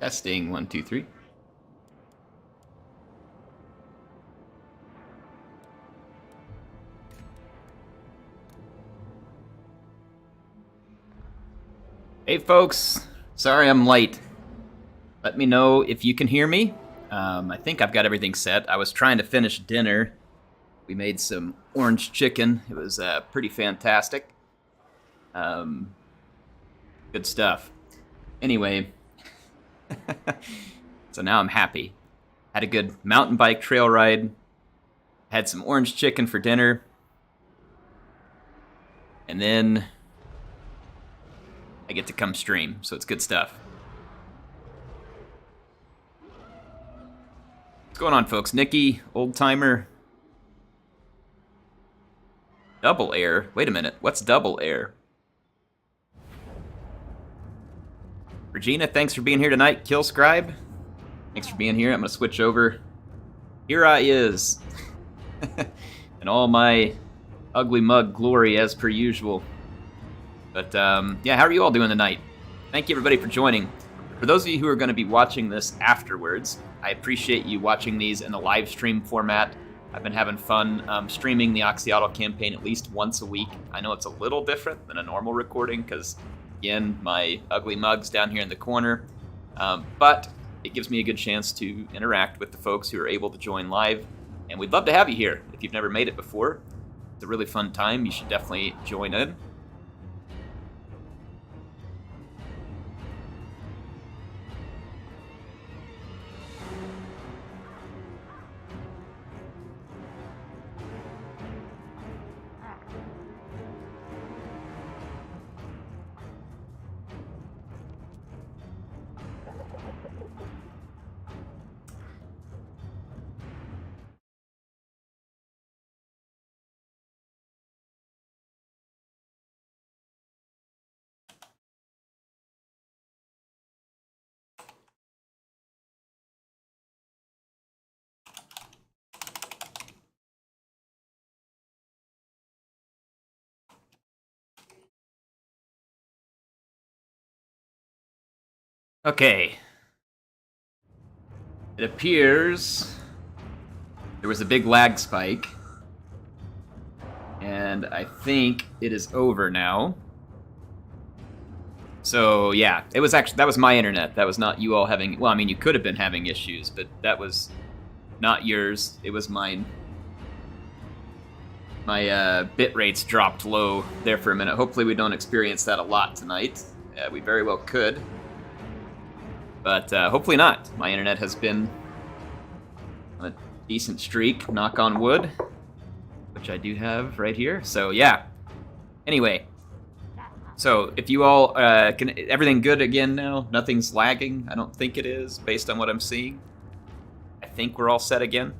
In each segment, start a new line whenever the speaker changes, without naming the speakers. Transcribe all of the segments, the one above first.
Testing, 1, 2, 3. Hey folks, sorry I'm late. Let me know if you can hear me. I think I've got everything set. I was trying to finish dinner. We made some orange chicken. It was pretty fantastic. Good stuff. Anyway, so now I'm happy. Had a good mountain bike trail ride. Had some orange chicken for dinner. And then I get to come stream, so it's good stuff. What's going on, folks? Nikki, old timer. Double air? Wait a minute, what's double air? Regina, thanks for being here tonight. Killscribe, thanks for being here. I'm gonna switch over. Here I is. And all my ugly mug glory as per usual. But yeah, how are you all doing tonight? Thank you everybody for joining. For those of you who are going to be watching this afterwards, I appreciate you watching these in the live stream format. I've been having fun streaming the Oxyotl campaign at least once a week. I know it's a little different than a normal recording because, again, my ugly mug's down here in the corner. But it gives me a good chance to interact with the folks who are able to join live. And we'd love to have you here. If you've never made it before, it's a really fun time. You should definitely join in. Okay. It appears there was a big lag spike. And I think it is over now. So, yeah, it was actually, that was my internet. That was not you all having, well, I mean, you could have been having issues, but that was not yours. It was mine. My bit rates dropped low there for a minute. Hopefully we don't experience that a lot tonight. We very well could. But hopefully not. My internet has been on a decent streak, knock on wood, which I do have right here. So yeah. Anyway, so if you all can, everything good again now? Nothing's lagging? I don't think it is, based on what I'm seeing. I think we're all set again.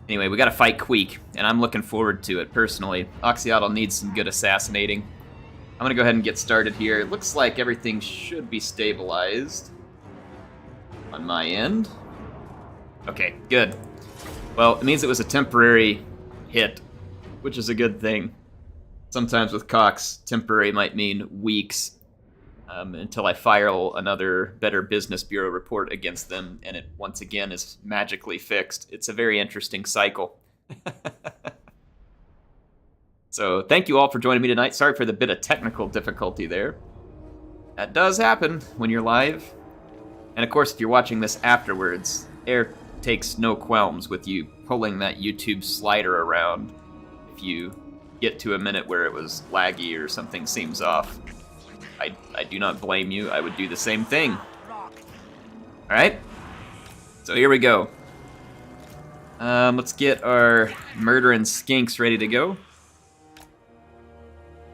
Anyway, we got to fight Queek, and I'm looking forward to it personally. Oxyotl needs some good assassinating. I'm going to go ahead and get started here. It looks like everything should be stabilized on my end. Okay, good. Well, it means it was a temporary hit, which is a good thing. Sometimes with Cox, temporary might mean weeks until I file another Better Business Bureau report against them, and it once again is magically fixed. It's a very interesting cycle. So thank you all for joining me tonight. Sorry for the bit of technical difficulty there. That does happen when you're live. And of course, if you're watching this afterwards, Air takes no qualms with you pulling that YouTube slider around if you get to a minute where it was laggy or something seems off. I do not blame you. I would do the same thing. All right? So here we go. Let's get our murdering skinks ready to go.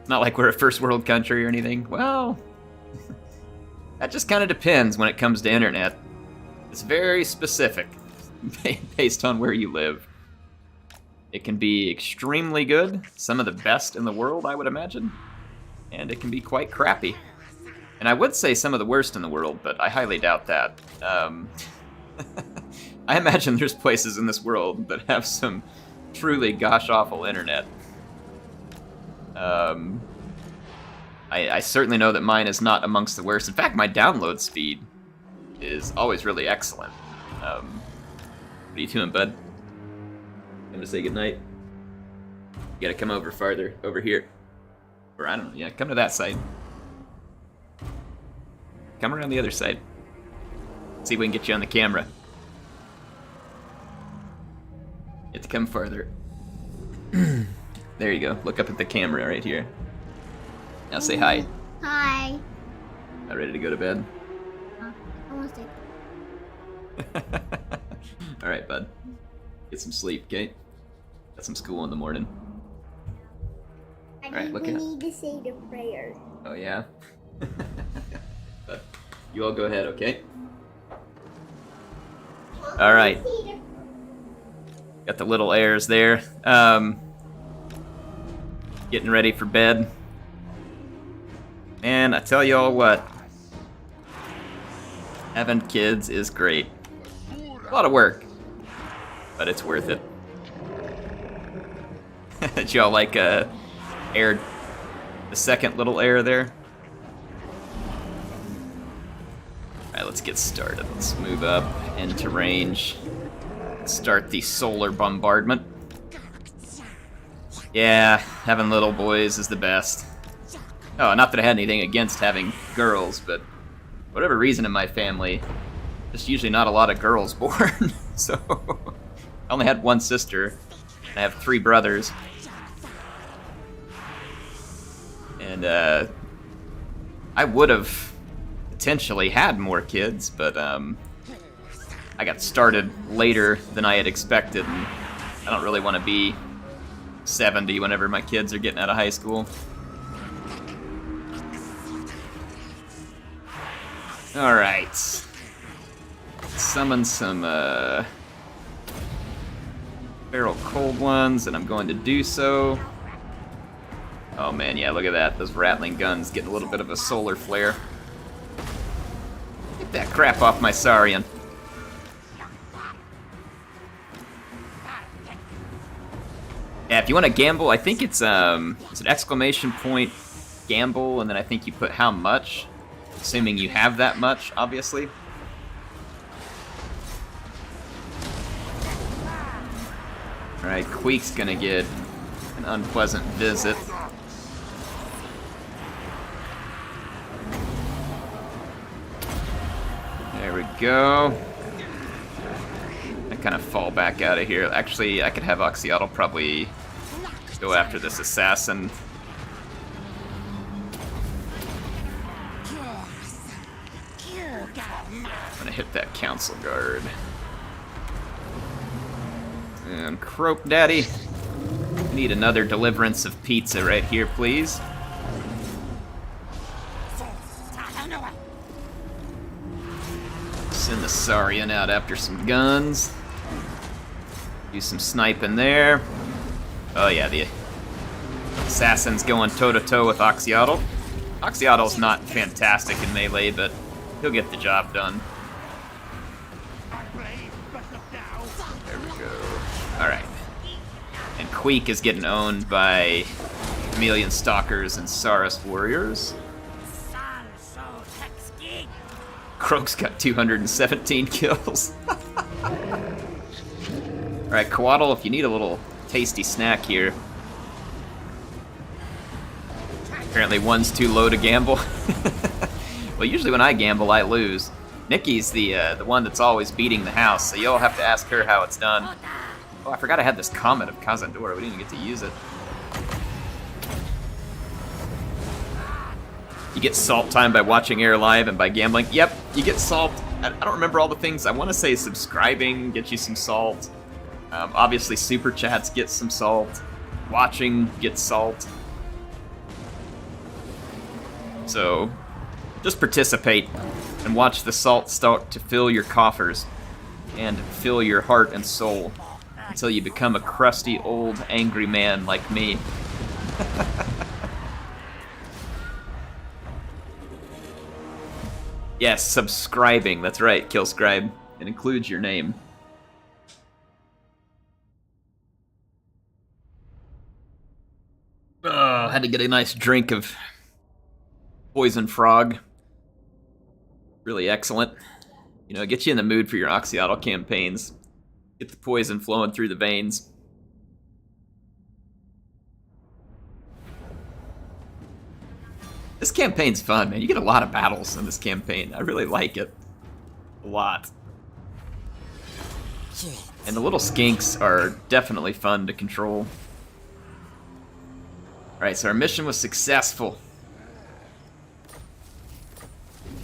It's not like we're a first world country or anything. Well, that just kind of depends when it comes to internet. It's very specific based on where you live. It can be extremely good, some of the best in the world, I would imagine, and it can be quite crappy. And I would say some of the worst in the world, but I highly doubt that. I imagine there's places in this world that have some truly gosh-awful internet. I certainly know that mine is not amongst the worst. In fact, my download speed is always really excellent. What are you doing, bud? Time to say goodnight? You gotta come over farther, over here. Or I don't know, yeah, come to that side. Come around the other side. See if we can get you on the camera. You have to come farther. There you go. Look up at the camera right here. Now say hi.
Hi.
Not ready to go to bed?
Almost.
Alright, bud. Get some sleep, okay? Got some school in the morning. Alright, look
We
at
need to say the prayer.
Oh, yeah? But you all go ahead, okay? Alright. Got the little heirs there. Getting ready for bed. And I tell you all what. Having kids is great. A lot of work. But it's worth it. Did y'all like heir, the second little heir there? Alright, let's get started. Let's move up into range. Start the solar bombardment. Yeah, having little boys is the best. Oh, not that I had anything against having girls, but for whatever reason in my family, there's usually not a lot of girls born. So, I only had one sister, and I have 3 brothers. And, I would have potentially had more kids, but, I got started later than I had expected, and I don't really want to be 70 whenever my kids are getting out of high school. Alright. Summon some, feral cold ones, and I'm going to do so. Oh man, yeah, look at that. Those rattling guns getting a little bit of a solar flare. Get that crap off my Saurian. Yeah, if you want to gamble, I think it's an exclamation point gamble, and then I think you put how much, assuming you have that much, obviously. Alright, Queek's gonna get an unpleasant visit. There we go. I kind of fall back out of here. Actually, I could have Oxyotl probably go after this assassin. I'm gonna hit that council guard. And Croak Daddy, I need another deliverance of pizza right here, please. Send the Saurian out after some guns. Do some sniping there. Oh yeah, the assassin's going toe-to-toe with Oxyotl. Oxyotl's not fantastic in melee, but he'll get the job done. There we go. Alright. And Queek is getting owned by Chameleon Stalkers and Saurus Warriors. Croak's got 217 kills. Alright, Coatl, if you need a little tasty snack here. Apparently one's too low to gamble. Well, usually when I gamble, I lose. Nikki's the one that's always beating the house, so you'll have to ask her how it's done. Oh, I forgot I had this Comet of Kazandora. We didn't even get to use it. You get salt time by watching Air Live and by gambling. Yep, you get salt. I don't remember all the things. I want to say subscribing gets you some salt. Obviously, super chats get some salt. Watching gets salt. So, just participate and watch the salt start to fill your coffers and fill your heart and soul until you become a crusty, old, angry man like me. Yes, subscribing. That's right, Killscribe. It includes your name. Oh, had to get a nice drink of Poison Frog. Really excellent. You know, get you in the mood for your Oxyotl campaigns. Get the poison flowing through the veins. This campaign's fun, man. You get a lot of battles in this campaign. I really like it. A lot. And the little skinks are definitely fun to control. Alright, so our mission was successful.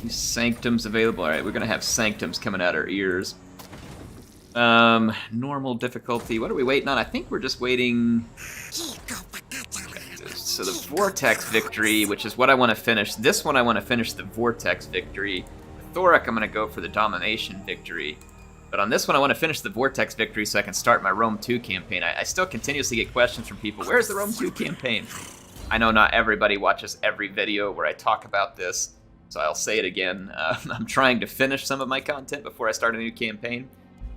These sanctums available. Alright, we're gonna have sanctums coming out our ears. Normal difficulty. What are we waiting on? I think we're just waiting. So the Vortex Victory, which is what I want to finish. This one I want to finish the Vortex Victory. With Thoric, I'm gonna go for the Domination Victory. But on this one, I want to finish the Vortex Victory so I can start my Rome 2 campaign. I still continuously get questions from people, where's the Rome 2 campaign? I know not everybody watches every video where I talk about this, so I'll say it again. I'm trying to finish some of my content before I start a new campaign.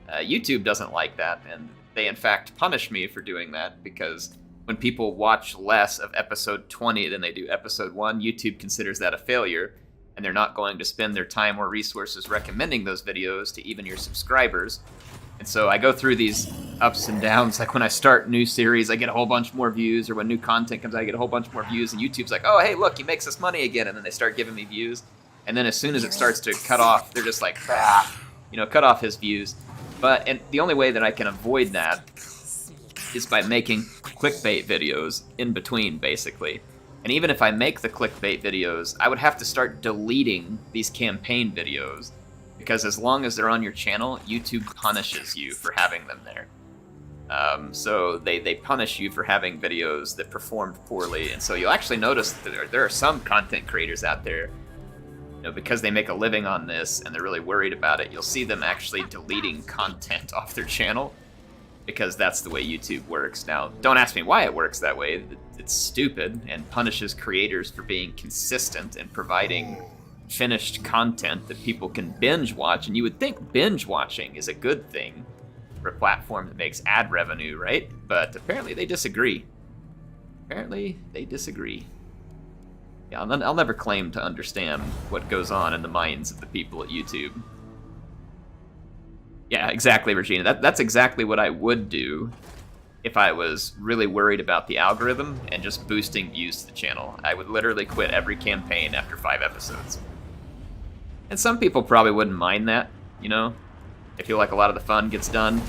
YouTube doesn't like that, and they in fact punish me for doing that, because when people watch less of episode 20 than they do episode 1, YouTube considers that a failure, and they're not going to spend their time or resources recommending those videos to even your subscribers. And so I go through these ups and downs. Like when I start new series, I get a whole bunch more views, or when new content comes out, I get a whole bunch more views, and YouTube's like, oh, hey, look, he makes us money again, and then they start giving me views. And then as soon as it starts to cut off, they're just like, cut off his views. And the only way that I can avoid that is by making clickbait videos in between, basically. And even if I make the clickbait videos, I would have to start deleting these campaign videos, because as long as they're on your channel, YouTube punishes you for having them there. So they punish you for having videos that performed poorly, and so you'll actually notice that there are some content creators out there, because they make a living on this and they're really worried about it, you'll see them actually deleting content off their channel, because that's the way YouTube works. Now, don't ask me why it works that way. It's stupid and punishes creators for being consistent and providing finished content that people can binge watch. And you would think binge watching is a good thing for a platform that makes ad revenue, right? But apparently they disagree. Yeah, I'll never claim to understand what goes on in the minds of the people at YouTube. Yeah, exactly, Regina. That's exactly what I would do if I was really worried about the algorithm and just boosting views to the channel. I would literally quit every campaign after 5 episodes. And some people probably wouldn't mind that, They feel like a lot of the fun gets done.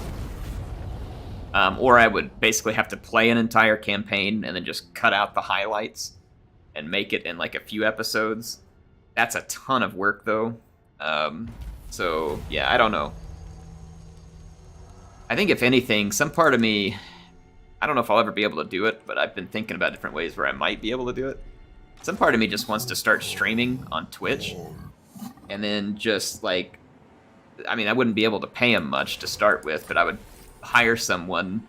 Or I would basically have to play an entire campaign and then just cut out the highlights and make it in like a few episodes. That's a ton of work, though. So, yeah, I don't know. I think if anything, some part of me, I don't know if I'll ever be able to do it, but I've been thinking about different ways where I might be able to do it. Some part of me just wants to start streaming on Twitch, and then just like, I wouldn't be able to pay him much to start with, but I would hire someone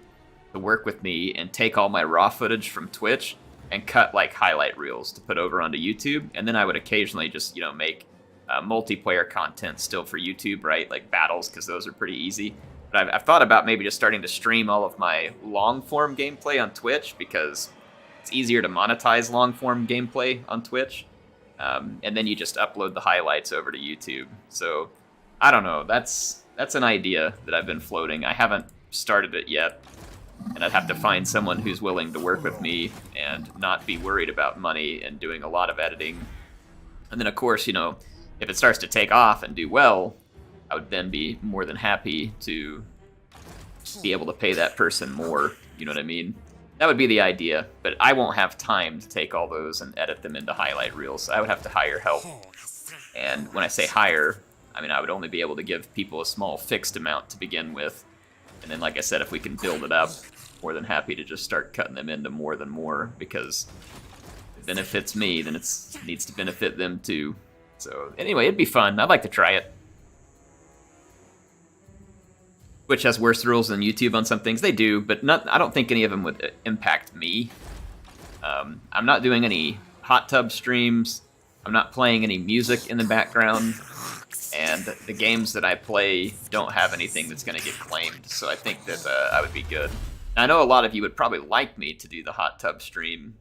to work with me and take all my raw footage from Twitch and cut like highlight reels to put over onto YouTube, and then I would occasionally just, make multiplayer content still for YouTube, right? Like battles, because those are pretty easy. But I've thought about maybe just starting to stream all of my long-form gameplay on Twitch, because it's easier to monetize long-form gameplay on Twitch. And then you just upload the highlights over to YouTube. So, I don't know. That's an idea that I've been floating. I haven't started it yet. And I'd have to find someone who's willing to work with me and not be worried about money and doing a lot of editing. And then, of course, if it starts to take off and do well, I would then be more than happy to be able to pay that person more, you know what I mean? That would be the idea, but I won't have time to take all those and edit them into highlight reels, so I would have to hire help. And when I say hire, I would only be able to give people a small fixed amount to begin with, and then, like I said, if we can build it up, more than happy to just start cutting them into more than more, because if it benefits me, then it needs to benefit them too. So anyway, it'd be fun. I'd like to try it. Twitch has worse rules than YouTube on some things. They do, but I don't think any of them would impact me. I'm not doing any hot tub streams. I'm not playing any music in the background. And the games that I play don't have anything that's going to get claimed, so I think that I would be good. Now, I know a lot of you would probably like me to do the hot tub stream,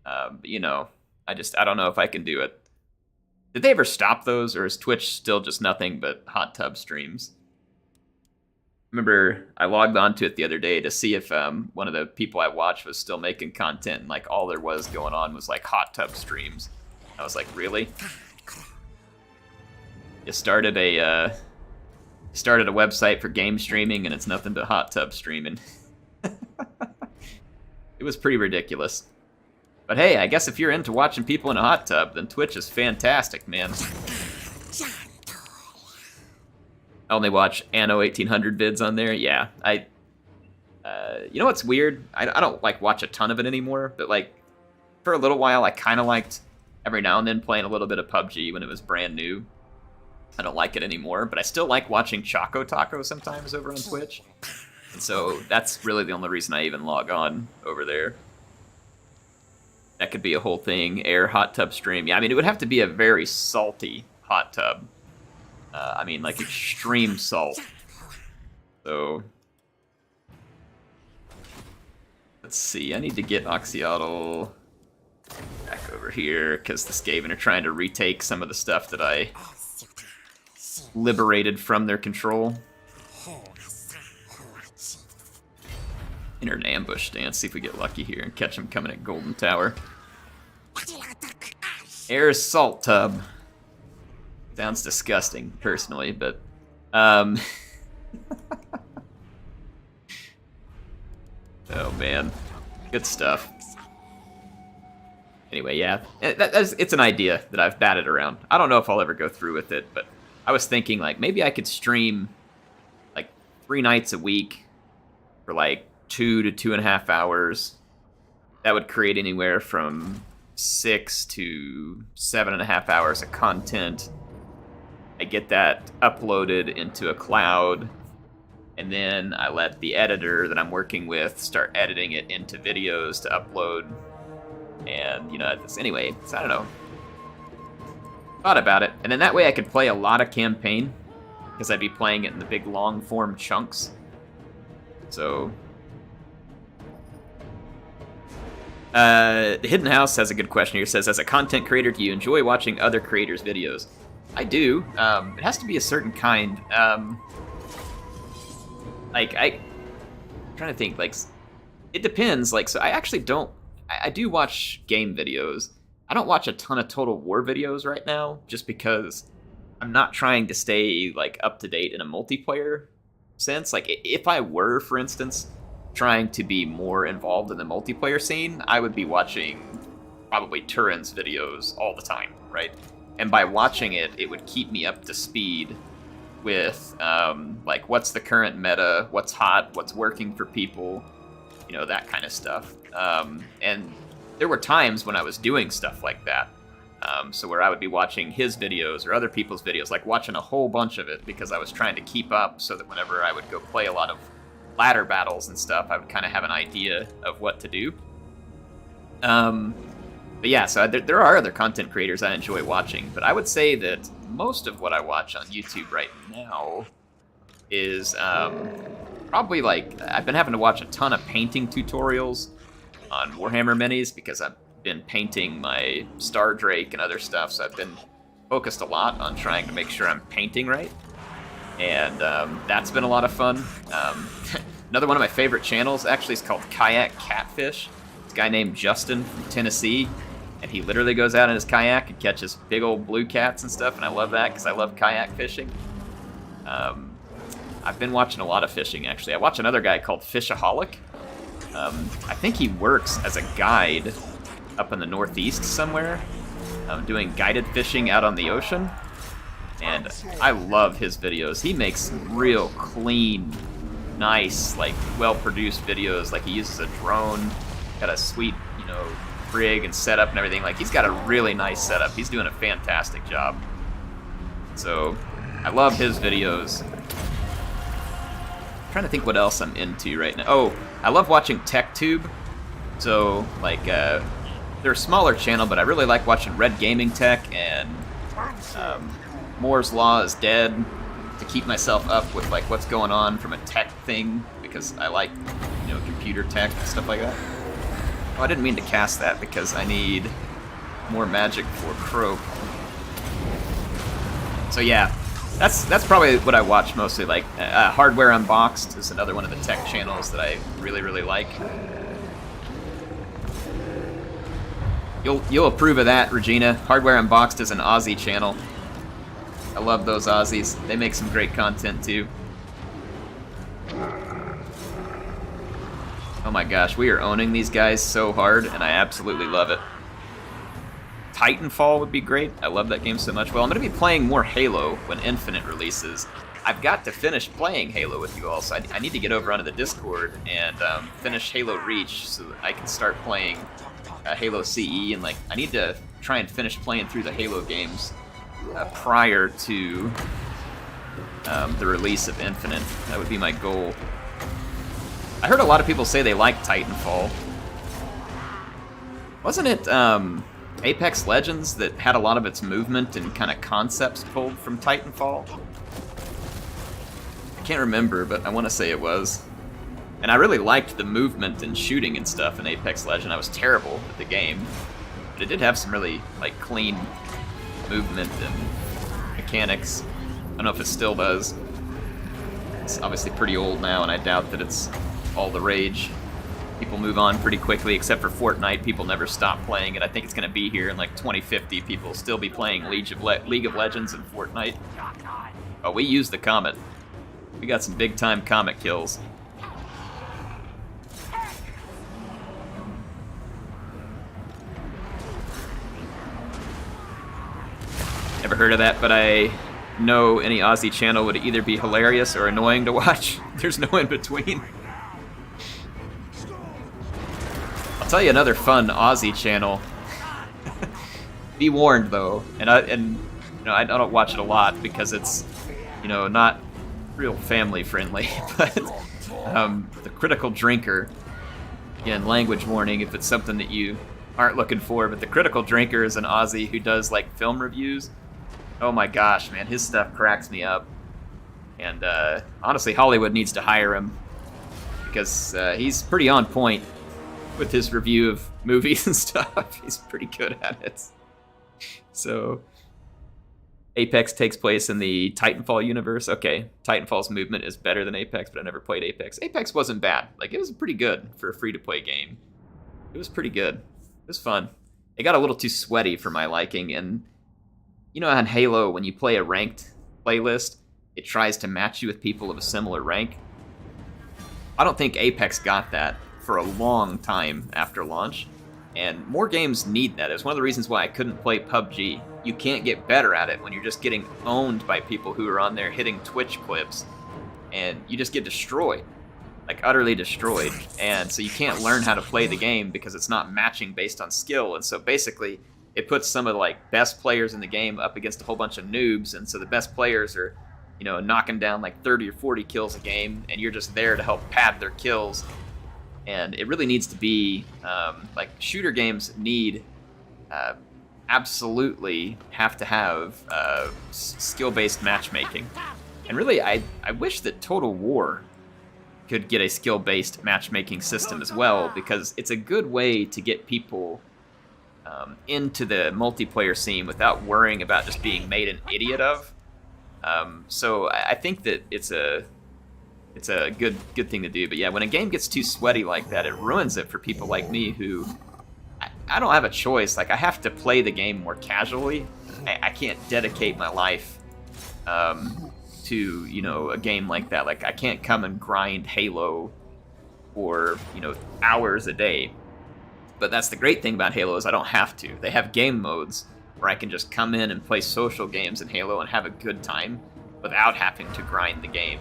but I don't know if I can do it. Did they ever stop those, or is Twitch still just nothing but hot tub streams? Remember, I logged onto it the other day to see if one of the people I watched was still making content, and like all there was going on was like hot tub streams. I was like, really? You started a website for game streaming, and it's nothing but hot tub streaming. It was pretty ridiculous. But hey, I guess if you're into watching people in a hot tub, then Twitch is fantastic, man. I only watch Anno 1800 vids on there. Yeah, you know what's weird? I don't like watch a ton of it anymore, but like for a little while, I kind of liked every now and then playing a little bit of PUBG when it was brand new. I don't like it anymore, but I still like watching Choco Taco sometimes over on Twitch. And so that's really the only reason I even log on over there. That could be a whole thing, air hot tub stream. Yeah, I mean, it would have to be a very salty hot tub. I mean, like extreme salt. So, let's see. I need to get Oxyotl back over here because the Skaven are trying to retake some of the stuff that I liberated from their control. Enter an ambush stance. See if we get lucky here and catch them coming at Golden Tower. Air salt tub. Sounds disgusting, personally, but oh man, good stuff. Anyway, yeah, it's an idea that I've batted around. I don't know if I'll ever go through with it, but I was thinking like maybe I could stream like 3 nights a week for like 2 to 2.5 hours. That would create anywhere from 6 to 7.5 hours of content. I get that uploaded into a cloud, and then I let the editor that I'm working with start editing it into videos to upload. And, you know, anyway, so I don't know. Thought about it. And then that way I could play a lot of campaign, because I'd be playing it in the big long-form chunks. So... Hidden House has a good question here. Says, as a content creator, do you enjoy watching other creators' videos? I do. It has to be a certain kind. I'm trying to think. Like, it depends. Like, so I actually don't. I do watch game videos. I don't watch a ton of Total War videos right now, just because I'm not trying to stay like up to date in a multiplayer sense. Like, if I were, for instance, trying to be more involved in the multiplayer scene, I would be watching probably Turin's videos all the time, right? And by watching it, it would keep me up to speed with, like, what's the current meta, what's hot, what's working for people, you know, that kind of stuff. And there were times when I was doing stuff like that. So where I would be watching his videos or other people's videos, like watching a whole bunch of it because I was trying to keep up so that whenever I would go play a lot of ladder battles and stuff, I would kind of have an idea of what to do. But yeah, so there are other content creators I enjoy watching, but I would say that most of what I watch on YouTube right now is probably like, I've been having to watch a ton of painting tutorials on Warhammer minis because I've been painting my Star Drake and other stuff, so I've been focused a lot on trying to make sure I'm painting right. And that's been a lot of fun. Another one of my favorite channels actually is called Kayak Catfish. It's a guy named Justin from Tennessee, and he literally goes out in his kayak and catches big old blue cats and stuff, and I love that because I love kayak fishing. I've been watching a lot of fishing, actually. I watch another guy called Fishaholic. I think he works as a guide up in the Northeast somewhere, doing guided fishing out on the ocean. And I love his videos. He makes real clean, nice, like well-produced videos. Like he uses a drone, got a sweet, you know, rig and setup and everything. Like he's got a really nice setup. He's doing a fantastic job. So I love his videos. I'm trying to think what else I'm into right now. Oh, I love watching TechTube. So like they're a smaller channel, but I really like watching Red Gaming Tech and Moore's Law is Dead to keep myself up with like what's going on from a tech thing, because I like, you know, computer tech and stuff like that. Oh, I didn't mean to cast that because I need more magic for Croak. So yeah, that's probably what I watch mostly. Like Hardware Unboxed is another one of the tech channels that I really like. You'll approve of that, Regina. Hardware Unboxed is an Aussie channel. I love those Aussies. They make some great content too. Oh my gosh, we are owning these guys so hard, and I absolutely love it. Titanfall would be great. I love that game so much. Well, I'm going to be playing more Halo when Infinite releases. I've got to finish playing Halo with you all, so I need to get over onto the Discord and finish Halo Reach so that I can start playing Halo CE, and like I need to try and finish playing through the Halo games prior to the release of Infinite. That would be my goal. I heard a lot of people say they like Titanfall. Wasn't it Apex Legends that had a lot of its movement and kind of concepts pulled from Titanfall? I can't remember, but I want to say it was. And I really liked the movement and shooting and stuff in Apex Legends. I was terrible at the game, but it did have some really like clean movement and mechanics. I don't know if it still does. It's obviously pretty old now, and I doubt that it's all the rage. People move on pretty quickly, except for Fortnite. People never stop playing it. I think it's going to be here in like 2050. People will still be playing League of Legends and Fortnite. Oh, we used the Comet. We got some big-time Comet kills. Never heard of that, but I know any Aussie channel would either be hilarious or annoying to watch. There's no in between. I'll tell you another fun Aussie channel. Be warned, though, and I don't watch it a lot because it's not real family friendly. But the Critical Drinker, again, language warning if it's something that you aren't looking for. But the Critical Drinker is an Aussie who does like film reviews. Oh my gosh, man, his stuff cracks me up. And honestly, Hollywood needs to hire him because he's pretty on point with his review of movies and stuff. He's pretty good at it. So, Apex takes place in the Titanfall universe. Okay, Titanfall's movement is better than Apex, but I never played Apex. Apex wasn't bad. Like, it was pretty good for a free-to-play game. It was pretty good. It was fun. It got a little too sweaty for my liking, and on Halo, when you play a ranked playlist, it tries to match you with people of a similar rank. I don't think Apex got that for a long time after launch, and more games need that. It's one of the reasons why I couldn't play PUBG. You can't get better at it when you're just getting owned by people who are on there hitting Twitch clips, and you just get destroyed, like utterly destroyed. And so you can't learn how to play the game because it's not matching based on skill. And so basically it puts some of the like best players in the game up against a whole bunch of noobs, and so the best players are knocking down like 30 or 40 kills a game, and you're just there to help pad their kills. And it really needs to be, like, shooter games need, absolutely have to have skill-based matchmaking. And really, I wish that Total War could get a skill-based matchmaking system as well, because it's a good way to get people into the multiplayer scene without worrying about just being made an idiot of. So I think that it's a good thing to do. But yeah, when a game gets too sweaty like that, it ruins it for people like me who I don't have a choice. Like, I have to play the game more casually. I can't dedicate my life to a game like that. Like, I can't come and grind Halo for hours a day. But that's the great thing about Halo is I don't have to. They have game modes where I can just come in and play social games in Halo and have a good time without having to grind the game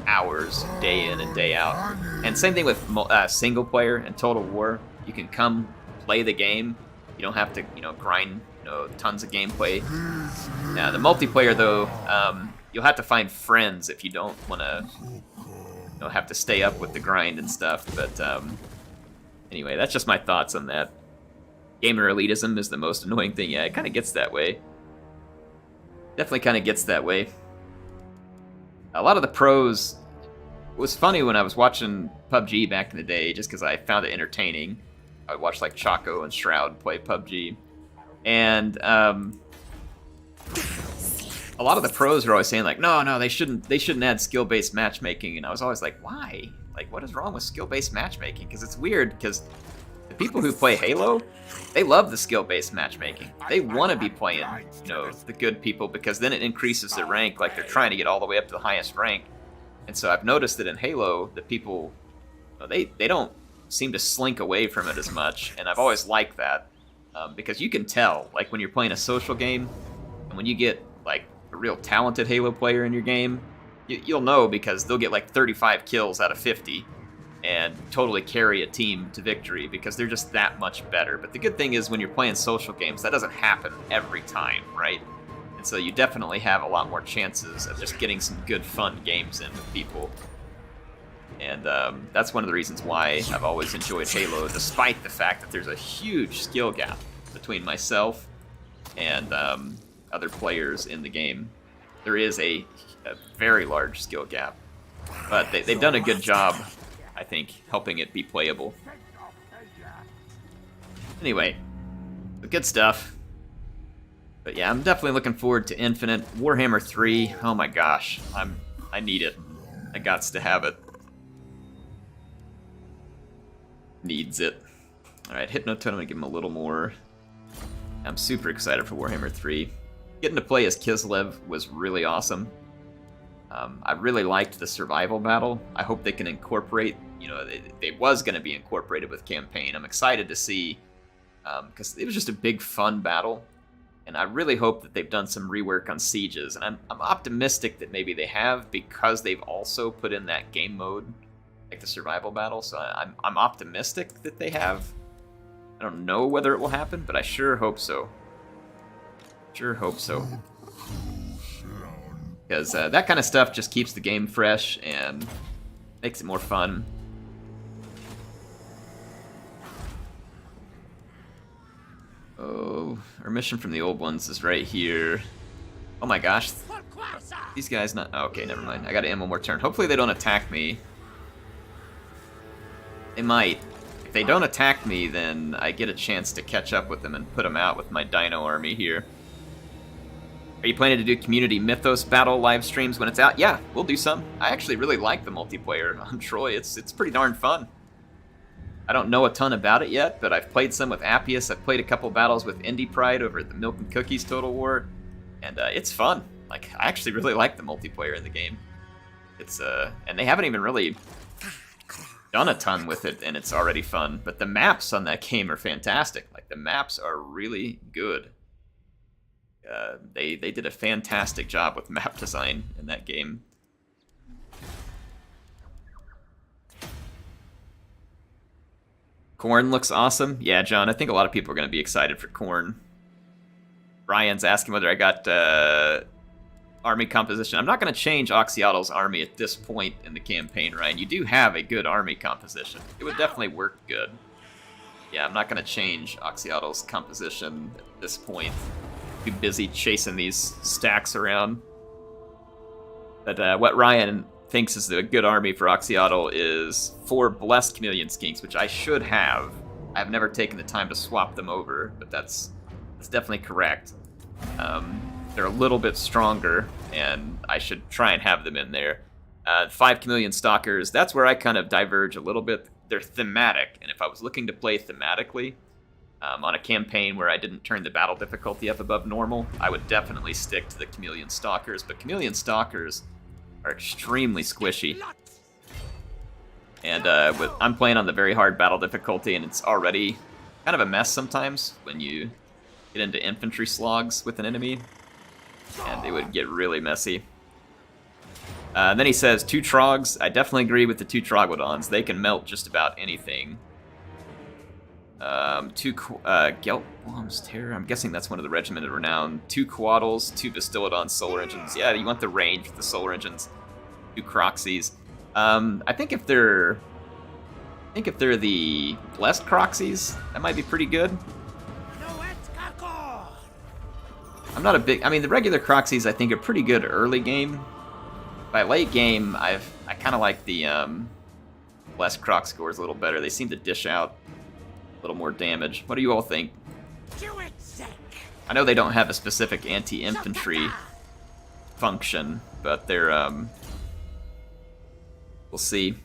hours day in and day out. And same thing with single player and Total War. You can come play the game. You don't have to grind tons of gameplay. Now the multiplayer though, you'll have to find friends if you don't want to have to stay up with the grind and stuff. But anyway, that's just my thoughts on that. Gamer elitism is the most annoying thing. Yeah, it kind of gets that way. Definitely kind of gets that way. A lot of the pros... It was funny when I was watching PUBG back in the day, just because I found it entertaining. I would watch like Choco and Shroud play PUBG. And a lot of the pros are always saying like, no, they shouldn't add skill-based matchmaking, and I was always like, why? Like, what is wrong with skill-based matchmaking? Because it's weird, because the people who play Halo, they love the skill-based matchmaking. They want to be playing, you know, the good people, because then it increases their rank, like they're trying to get all the way up to the highest rank. And so I've noticed that in Halo, the people, they don't seem to slink away from it as much, and I've always liked that, because you can tell, like when you're playing a social game, and when you get like a real talented Halo player in your game, you'll know, because they'll get like 35 kills out of 50 and totally carry a team to victory because they're just that much better. But the good thing is when you're playing social games, that doesn't happen every time, right? And so you definitely have a lot more chances of just getting some good, fun games in with people. And that's one of the reasons why I've always enjoyed Halo, despite the fact that there's a huge skill gap between myself and other players in the game. There is a very large skill gap, but they've done a good job, I think, helping it be playable. Anyway, good stuff. But yeah, I'm definitely looking forward to Infinite. Warhammer 3, oh my gosh, I need it. I gots to have it. Needs it. Alright, Hypnotoad, I'm gonna give him a little more. I'm super excited for Warhammer 3. Getting to play as Kislev was really awesome. I really liked the survival battle. I hope they can incorporate, you know, it was going to be incorporated with campaign. I'm excited to see, because it was just a big fun battle, and I really hope that they've done some rework on sieges, and I'm optimistic that maybe they have, because they've also put in that game mode, like the survival battle, so I'm optimistic that they have. I don't know whether it will happen, but I sure hope so. Sure hope so. Because that kind of stuff just keeps the game fresh and makes it more fun. Oh, our mission from the old ones is right here. Oh my gosh. These guys not... Oh, okay, never mind. I gotta end one more turn. Hopefully they don't attack me. They might. If they don't attack me, then I get a chance to catch up with them and put them out with my Dino army here. Are you planning to do community Mythos battle live streams when it's out? Yeah, we'll do some. I actually really like the multiplayer on Troy. It's pretty darn fun. I don't know a ton about it yet, but I've played some with Appius. I've played a couple battles with Indie Pride over at the Milk and Cookies Total War, and it's fun. Like, I actually really like the multiplayer in the game. It's and they haven't even really done a ton with it, and it's already fun. But the maps on that game are fantastic. Like, the maps are really good. They did a fantastic job with map design in that game. Corn looks awesome. Yeah, John, I think a lot of people are going to be excited for Corn. Brian's asking whether I got army composition. I'm not going to change Oxyotl's army at this point in the campaign, Ryan. You do have a good army composition. It would definitely work good. Yeah, I'm not going to change Oxyotl's composition at this point. Too busy chasing these stacks around. But what Ryan thinks is a good army for Oxyotl is 4 Blessed Chameleon Skinks, which I should have. I've never taken the time to swap them over, but that's definitely correct. They're a little bit stronger, and I should try and have them in there. 5 Chameleon Stalkers, that's where I kind of diverge a little bit. They're thematic, and if I was looking to play thematically, on a campaign where I didn't turn the battle difficulty up above normal, I would definitely stick to the Chameleon Stalkers, but Chameleon Stalkers are extremely squishy. And I'm playing on the very hard battle difficulty, and it's already kind of a mess sometimes when you get into infantry slogs with an enemy, and it would get really messy. And then he says, 2 Trogs. I definitely agree with the 2 Troglodons. They can melt just about anything. 2 Geltbombs Terror. I'm guessing that's one of the Regimented Renown. 2 Quaddles, 2 Bastillodon Solar Engines. Yeah, you want the range with the Solar Engines. 2 Croxies. I think if they're the Blessed Croxies, that might be pretty good. I'm not a big... I mean, the regular Croxies I think are pretty good early game. By late game, I kind of like the Blessed Croc scores a little better. They seem to dish out a little more damage. What do you all think?
Do it, Zek.
I know they don't have a specific anti-infantry function, but they're, we'll see.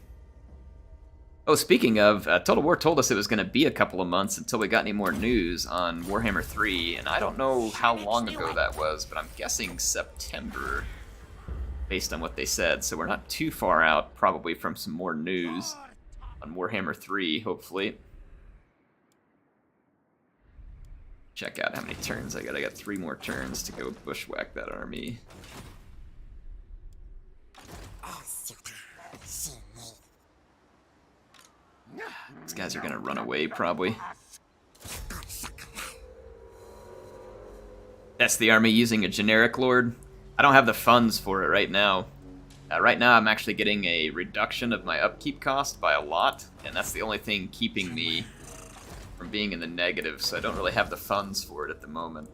Oh, speaking of, Total War told us it was going to be a couple of months until we got any more news on Warhammer 3, and I don't know how long ago that was, but I'm guessing September, based on what they said, so we're not too far out, probably, from some more news on Warhammer 3, hopefully. Check out how many turns I got. I got 3 more turns to go bushwhack that army. These guys are gonna run away, probably. That's the army using a generic lord. I don't have the funds for it right now. Right now I'm actually getting a reduction of my upkeep cost by a lot, and that's the only thing keeping me from being in the negative, so I don't really have the funds for it at the moment.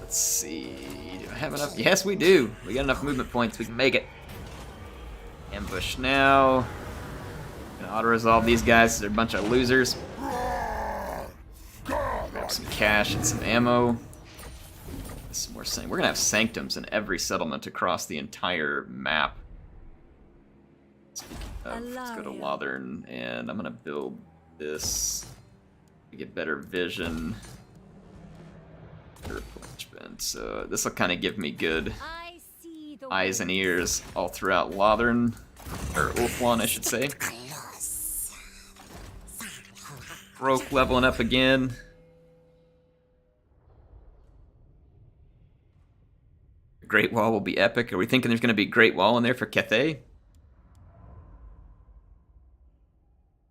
Let's see, do I have enough? Yes, we do. We got enough movement points, we can make it. Ambush now. Gonna auto-resolve these guys, they're a bunch of losers. Grab some cash and some ammo. Some more saying. We're gonna have sanctums in every settlement across the entire map. Speaking of, let's go to Lothern, and I'm gonna build this to get better vision. So this will kind of give me good eyes and ears all throughout Lothern, or Ulthuan, I should say. Broke leveling up again. The Great Wall will be epic. Are we thinking there's going to be Great Wall in there for Cathay?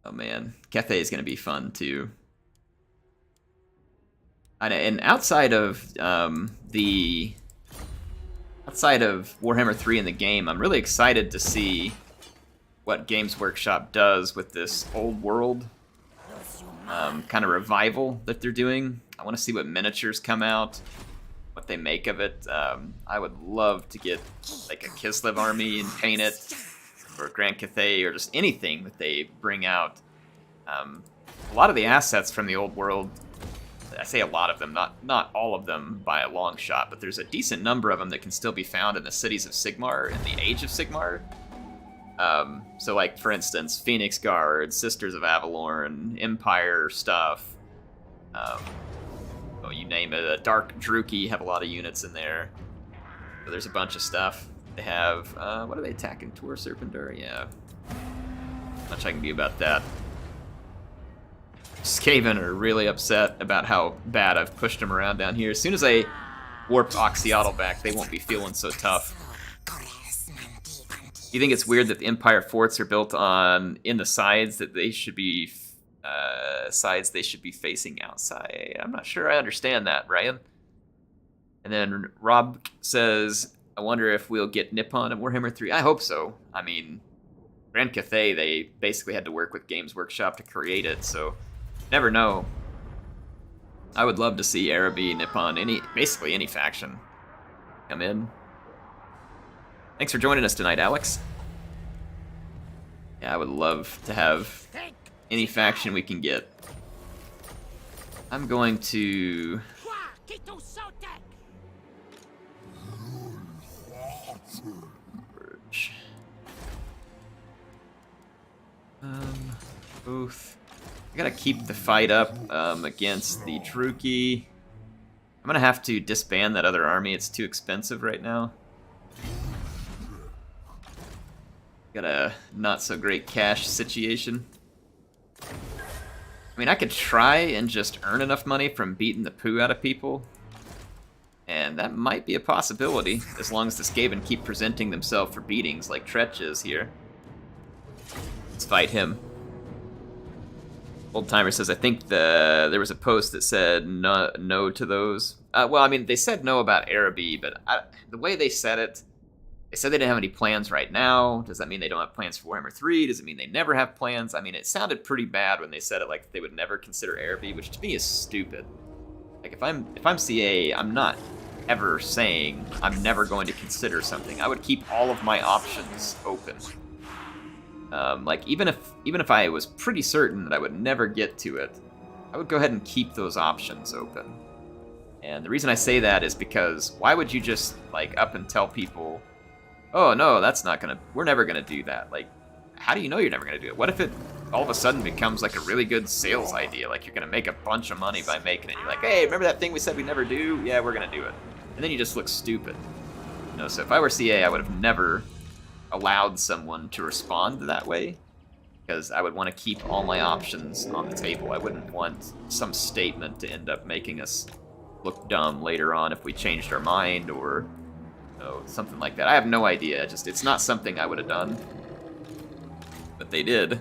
Oh man, Cathay is going to be fun too. And outside of Warhammer 3 in the game, I'm really excited to see what Games Workshop does with this old world kind of revival that they're doing. I want to see what miniatures come out, what they make of it. I would love to get like a Kislev army and paint it, or Grand Cathay, or just anything that they bring out. A lot of the assets from the old world, I say a lot of them, not all of them by a long shot, but there's a decent number of them that can still be found in the cities of Sigmar, in the Age of Sigmar. So like, for instance, Phoenix Guard, Sisters of Avalorn, Empire stuff, oh, you name it. Dark Druki have a lot of units in there. So there's a bunch of stuff. They have, what are they attacking? Tor Serpendur? Yeah. Not much I can do about that. Skaven are really upset about how bad I've pushed them around down here. As soon as I warp Oxyotl back, they won't be feeling so tough. You think it's weird that the Empire forts are built on in the sides that they should be facing outside? I'm not sure I understand that, Ryan. And then Rob says, I wonder if we'll get Nippon at Warhammer 3. I hope so. I mean, Grand Cathay, they basically had to work with Games Workshop to create it, so never know. I would love to see Araby, Nippon, basically any faction come in. Thanks for joining us tonight, Alex. Yeah, I would love to have any faction we can get. I'm going to... Both. I gotta keep the fight up against the Druki. I'm gonna have to disband that other army. It's too expensive right now. Got a not so great cash situation. I mean, I could try and just earn enough money from beating the poo out of people, and that might be a possibility, as long as the Skaven keep presenting themselves for beatings like Tretch is here. Let's fight him. Old Timer says, I think there was a post that said no to those. Well, I mean, they said no about Araby, but the way they said it, they said they didn't have any plans right now. Does that mean they don't have plans for Warhammer 3? Does it mean they never have plans? I mean, it sounded pretty bad when they said it, like they would never consider Araby, which to me is stupid. Like, if I'm CA, I'm not ever saying I'm never going to consider something. I would keep all of my options open. Like, even if I was pretty certain that I would never get to it, I would go ahead and keep those options open. And the reason I say that is because why would you just like up and tell people, oh no, we're never gonna do that. Like, how do you know you're never gonna do it? What if it all of a sudden becomes like a really good sales idea? Like you're gonna make a bunch of money by making it. You're like, hey, remember that thing we said we'd never do? Yeah, we're gonna do it. And then you just look stupid. You know, so if I were CA, I would have never allowed someone to respond that way, because I would want to keep all my options on the table. I wouldn't want some statement to end up making us look dumb later on if we changed our mind or something like that. I have no idea. It's not something I would have done, but they did.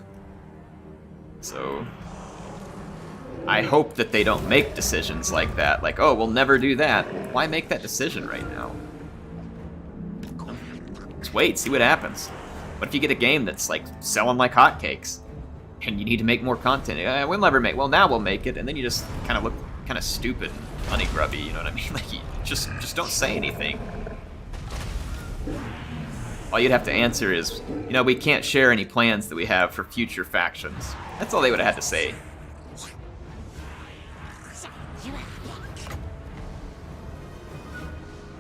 So I hope that they don't make decisions like that. Like, oh, we'll never do that. Why make that decision right now? Just wait, see what happens. What if you get a game that's like selling like hotcakes, and you need to make more content? We'll never make. Well, now we'll make it, and then you just kind of look kind of stupid, money grubby. You know what I mean? Like, you just don't say anything. All you'd have to answer is, we can't share any plans that we have for future factions. That's all they would have had to say.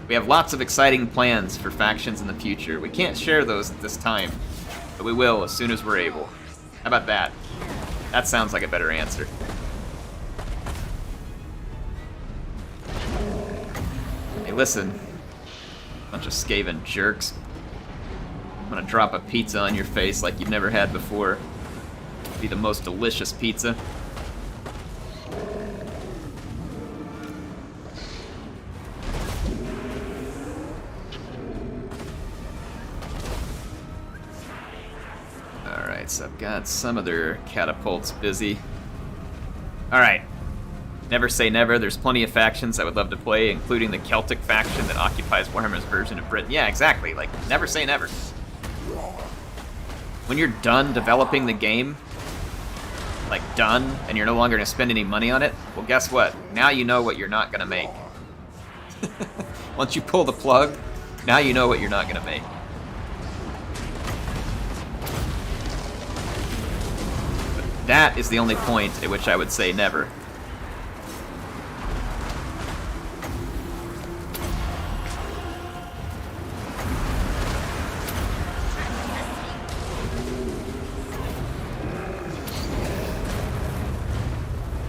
We have lots of exciting plans for factions in the future. We can't share those at this time, but we will as soon as we're able. How about that? That sounds like a better answer. Hey, listen. Bunch of Skaven jerks. I'm gonna drop a pizza on your face like you've never had before. It'll be the most delicious pizza. Alright, so I've got some of their catapults busy. Alright. Never say never. There's plenty of factions I would love to play, including the Celtic faction that occupies Warhammer's version of Britain. Yeah, exactly. Like, never say never. When you're done developing the game, like done, and you're no longer going to spend any money on it, well, guess what? Now you know what you're not going to make. Once you pull the plug, now you know what you're not going to make. But that is the only point at which I would say never.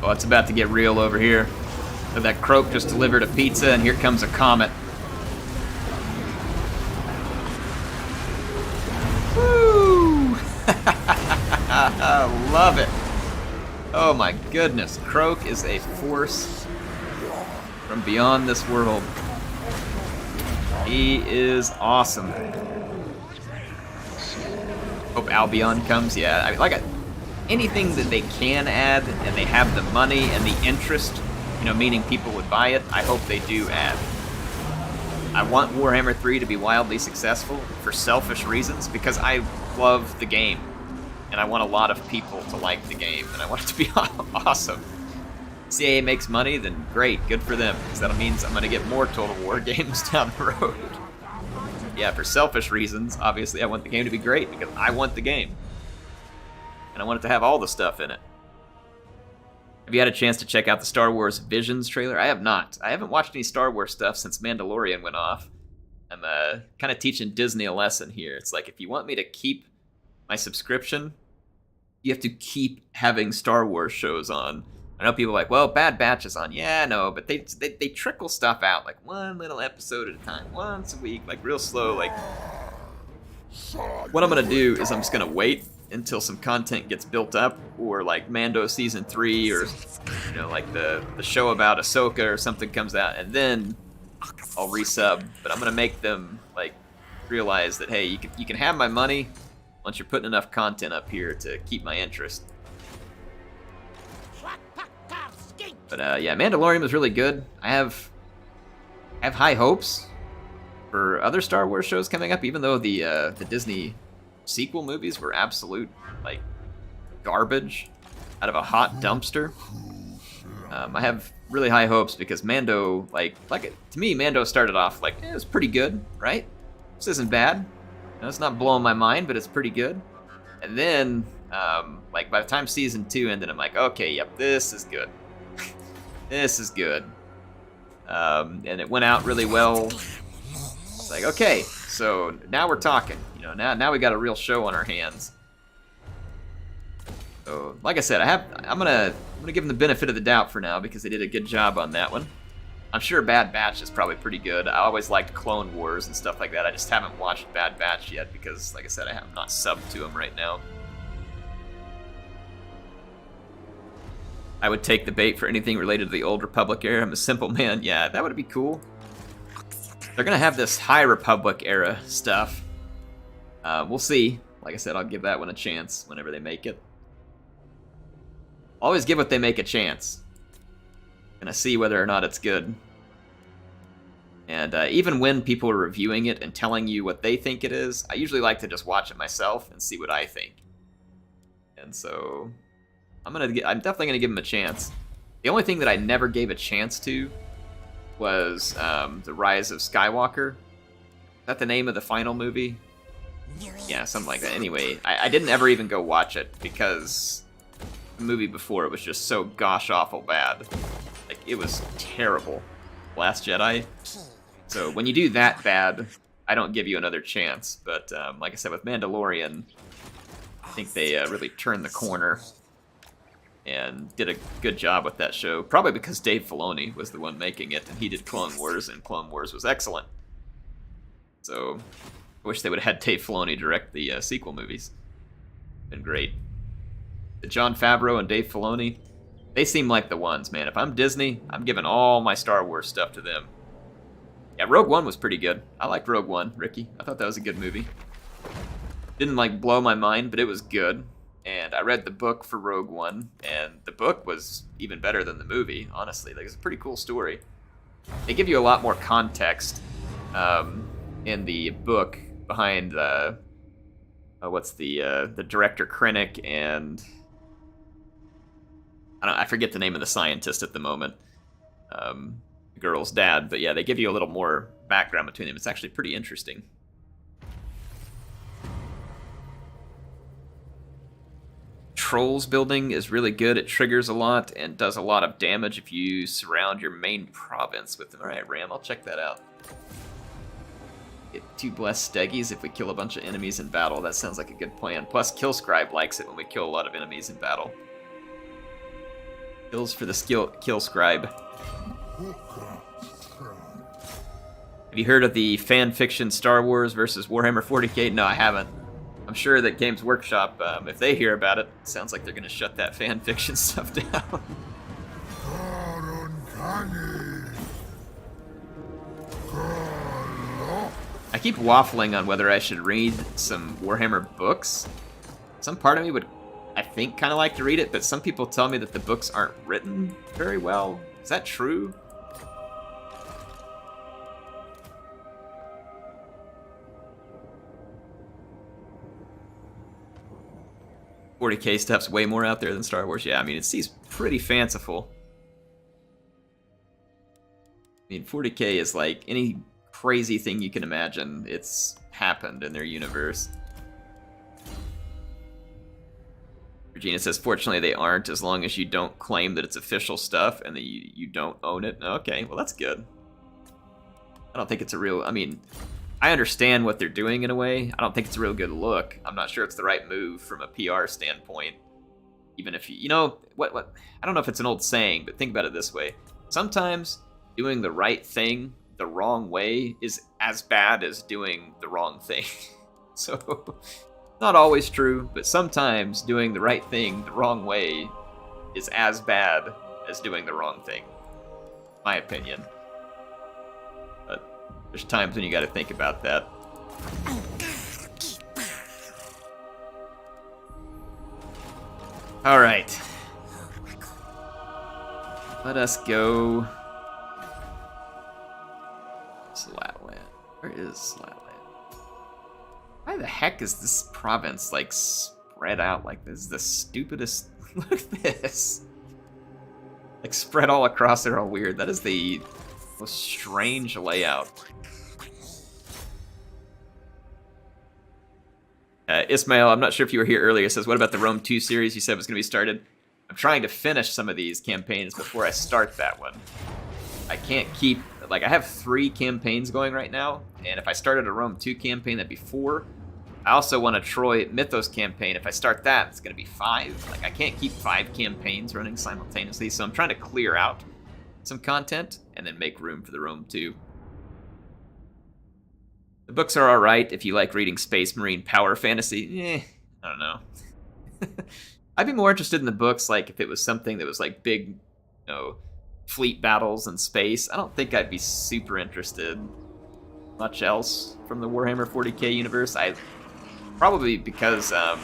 Oh, it's about to get real over here. So that croak just delivered a pizza, and here comes a comet. Woo! Love it. Oh my goodness, Croak is a force from beyond this world. He is awesome. Hope Albion comes. Yeah, I mean, anything that they can add, and they have the money and the interest, meaning people would buy it, I hope they do add. I want Warhammer 3 to be wildly successful for selfish reasons, because I love the game, and I want a lot of people to like the game, and I want it to be awesome. CAA makes money, then great, good for them, because that means I'm going to get more Total War games down the road. Yeah, for selfish reasons, obviously I want the game to be great, because I want the game. And I want it to have all the stuff in it. Have you had a chance to check out the Star Wars Visions trailer? I have not. I haven't watched any Star Wars stuff since Mandalorian went off. I'm kind of teaching Disney a lesson here. It's like, if you want me to keep my subscription, you have to keep having Star Wars shows on. I know people are like, well, Bad Batch is on. Yeah, no, but they trickle stuff out, like one little episode at a time, once a week, like real slow. Like, what I'm going to do is I'm just going to wait until some content gets built up, or like Mando Season 3, or like the show about Ahsoka or something comes out, and then I'll resub. But I'm gonna make them like realize that, hey, you can have my money once you're putting enough content up here to keep my interest. But yeah, Mandalorian was really good. I have high hopes for other Star Wars shows coming up, even though the Disney sequel movies were absolute like garbage out of a hot dumpster. I have really high hopes because Mando, to me, Mando started off like, it was pretty good, right? This isn't bad. It's not blowing my mind, but it's pretty good. And then Like, by the time Season 2 ended, I'm like, okay, yep, this is good. This is good. And it went out really well. It's like, okay, so now we're talking. You know, now we got a real show on our hands. So, like I said, I'm gonna give them the benefit of the doubt for now because they did a good job on that one. I'm sure Bad Batch is probably pretty good. I always liked Clone Wars and stuff like that. I just haven't watched Bad Batch yet because, like I said, I'm not subbed to them right now. I would take the bait for anything related to the Old Republic era. I'm a simple man. Yeah, that would be cool. They're gonna have this High Republic era stuff. We'll see. Like I said, I'll give that one a chance whenever they make it. Always give what they make a chance. Gonna see whether or not it's good. And even when people are reviewing it and telling you what they think it is, I usually like to just watch it myself and see what I think. And so I'm definitely gonna give them a chance. The only thing that I never gave a chance to was The Rise of Skywalker. Is that the name of the final movie? Yeah, something like that. Anyway, I didn't ever even go watch it because the movie before it was just so gosh awful bad. Like, it was terrible. Last Jedi. So when you do that bad, I don't give you another chance. But like I said, with Mandalorian, I think they really turned the corner and did a good job with that show. Probably because Dave Filoni was the one making it, and he did Clone Wars, and Clone Wars was excellent. So I wish they would have had Dave Filoni direct the sequel movies. Been great. Jon Favreau and Dave Filoni, they seem like the ones, man. If I'm Disney, I'm giving all my Star Wars stuff to them. Yeah, Rogue One was pretty good. I liked Rogue One, Ricky. I thought that was a good movie. Didn't, like, blow my mind, but it was good. And I read the book for Rogue One, and the book was even better than the movie, honestly. Like, it's a pretty cool story. They give you a lot more context in the book behind, what's the director, Krennic, and I forget the name of the scientist at the moment. The girl's dad, but yeah, they give you a little more background between them. It's actually pretty interesting. Trolls building is really good. It triggers a lot and does a lot of damage if you surround your main province with them. Alright, Ram, I'll check that out. Get 2 blessed steggies if we kill a bunch of enemies in battle. That sounds like a good plan. Plus, Killscribe likes it when we kill a lot of enemies in battle. Kills for the Killscribe. Have you heard of the fan-fiction Star Wars versus Warhammer 40k? No, I haven't. I'm sure that Games Workshop, if they hear about it, it sounds like they're going to shut that fan-fiction stuff down. I keep waffling on whether I should read some Warhammer books. Some part of me would, I think, kind of like to read it, but some people tell me that the books aren't written very well. Is that true? $40k stuff's way more out there than Star Wars. Yeah, I mean, it seems pretty fanciful. I mean, 40k is like any crazy thing you can imagine. It's happened in their universe. Regina says, fortunately they aren't, as long as you don't claim that it's official stuff and that you don't own it. Okay, well that's good. I don't think it's a real, I mean, I understand what they're doing in a way. I don't think it's a real good look. I'm not sure it's the right move from a PR standpoint. Even if you know, what, I don't know if it's an old saying, but think about it this way. Sometimes doing the right thing the wrong way is as bad as doing the wrong thing. So, not always true, but sometimes doing the right thing the wrong way is as bad as doing the wrong thing. My opinion. But there's times when you gotta think about that. Alright. Let us go. Slatland. Where is Slatland? Why the heck is this province, like, spread out like this? The stupidest... Look at this! Like, spread all across there all weird. That is the most strange layout. Ismail, I'm not sure if you were here earlier, says, what about the Rome 2 series you said was going to be started? I'm trying to finish some of these campaigns before I start that one. I can't keep... Like, I have 3 campaigns going right now, and if I started a Rome 2 campaign, that'd be 4. I also want a Troy Mythos campaign. If I start that, it's going to be 5. Like, I can't keep 5 campaigns running simultaneously, so I'm trying to clear out some content and then make room for the Rome 2. The books are alright if you like reading Space Marine power fantasy. I don't know. I'd be more interested in the books, like, if it was something that was, like, big, you know, fleet battles in space. I don't think I'd be super interested much else from the Warhammer 40k universe. Probably because the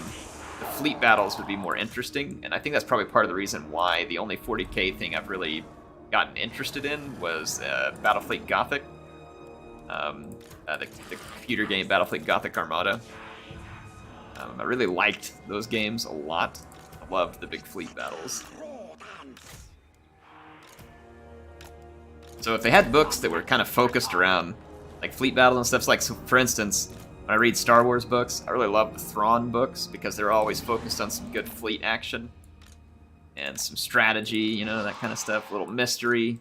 fleet battles would be more interesting, and I think that's probably part of the reason why the only 40k thing I've really gotten interested in was Battlefleet Gothic. The computer game Battlefleet Gothic Armada. I really liked those games a lot. I loved the big fleet battles. So if they had books that were kind of focused around like fleet battles and stuff, like, so for instance, when I read Star Wars books, I really love the Thrawn books because they're always focused on some good fleet action and some strategy, you know, that kind of stuff, a little mystery.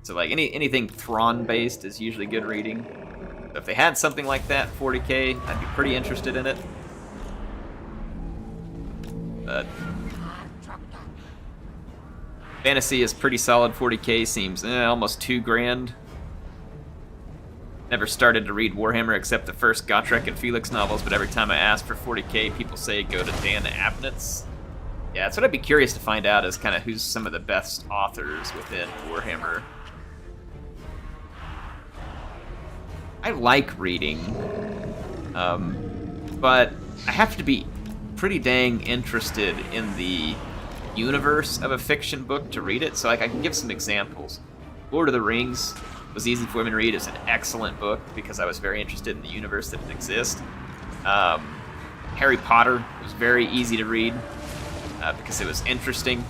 So like anything Thrawn based is usually good reading. So if they had something like that, 40k, I'd be pretty interested in it. But fantasy is pretty solid. 40k seems almost $2,000. Never started to read Warhammer except the first Gotrek and Felix novels, but every time I ask for 40k, people say go to Dan Abnett's. Yeah, that's what I'd be curious to find out, is kind of who's some of the best authors within Warhammer. I like reading, but I have to be pretty dang interested in the universe of a fiction book to read it. So like, I can give some examples. Lord of the Rings was easy for me to read. It's an excellent book because I was very interested in the universe that it exists. Harry Potter was very easy to read because it was interesting.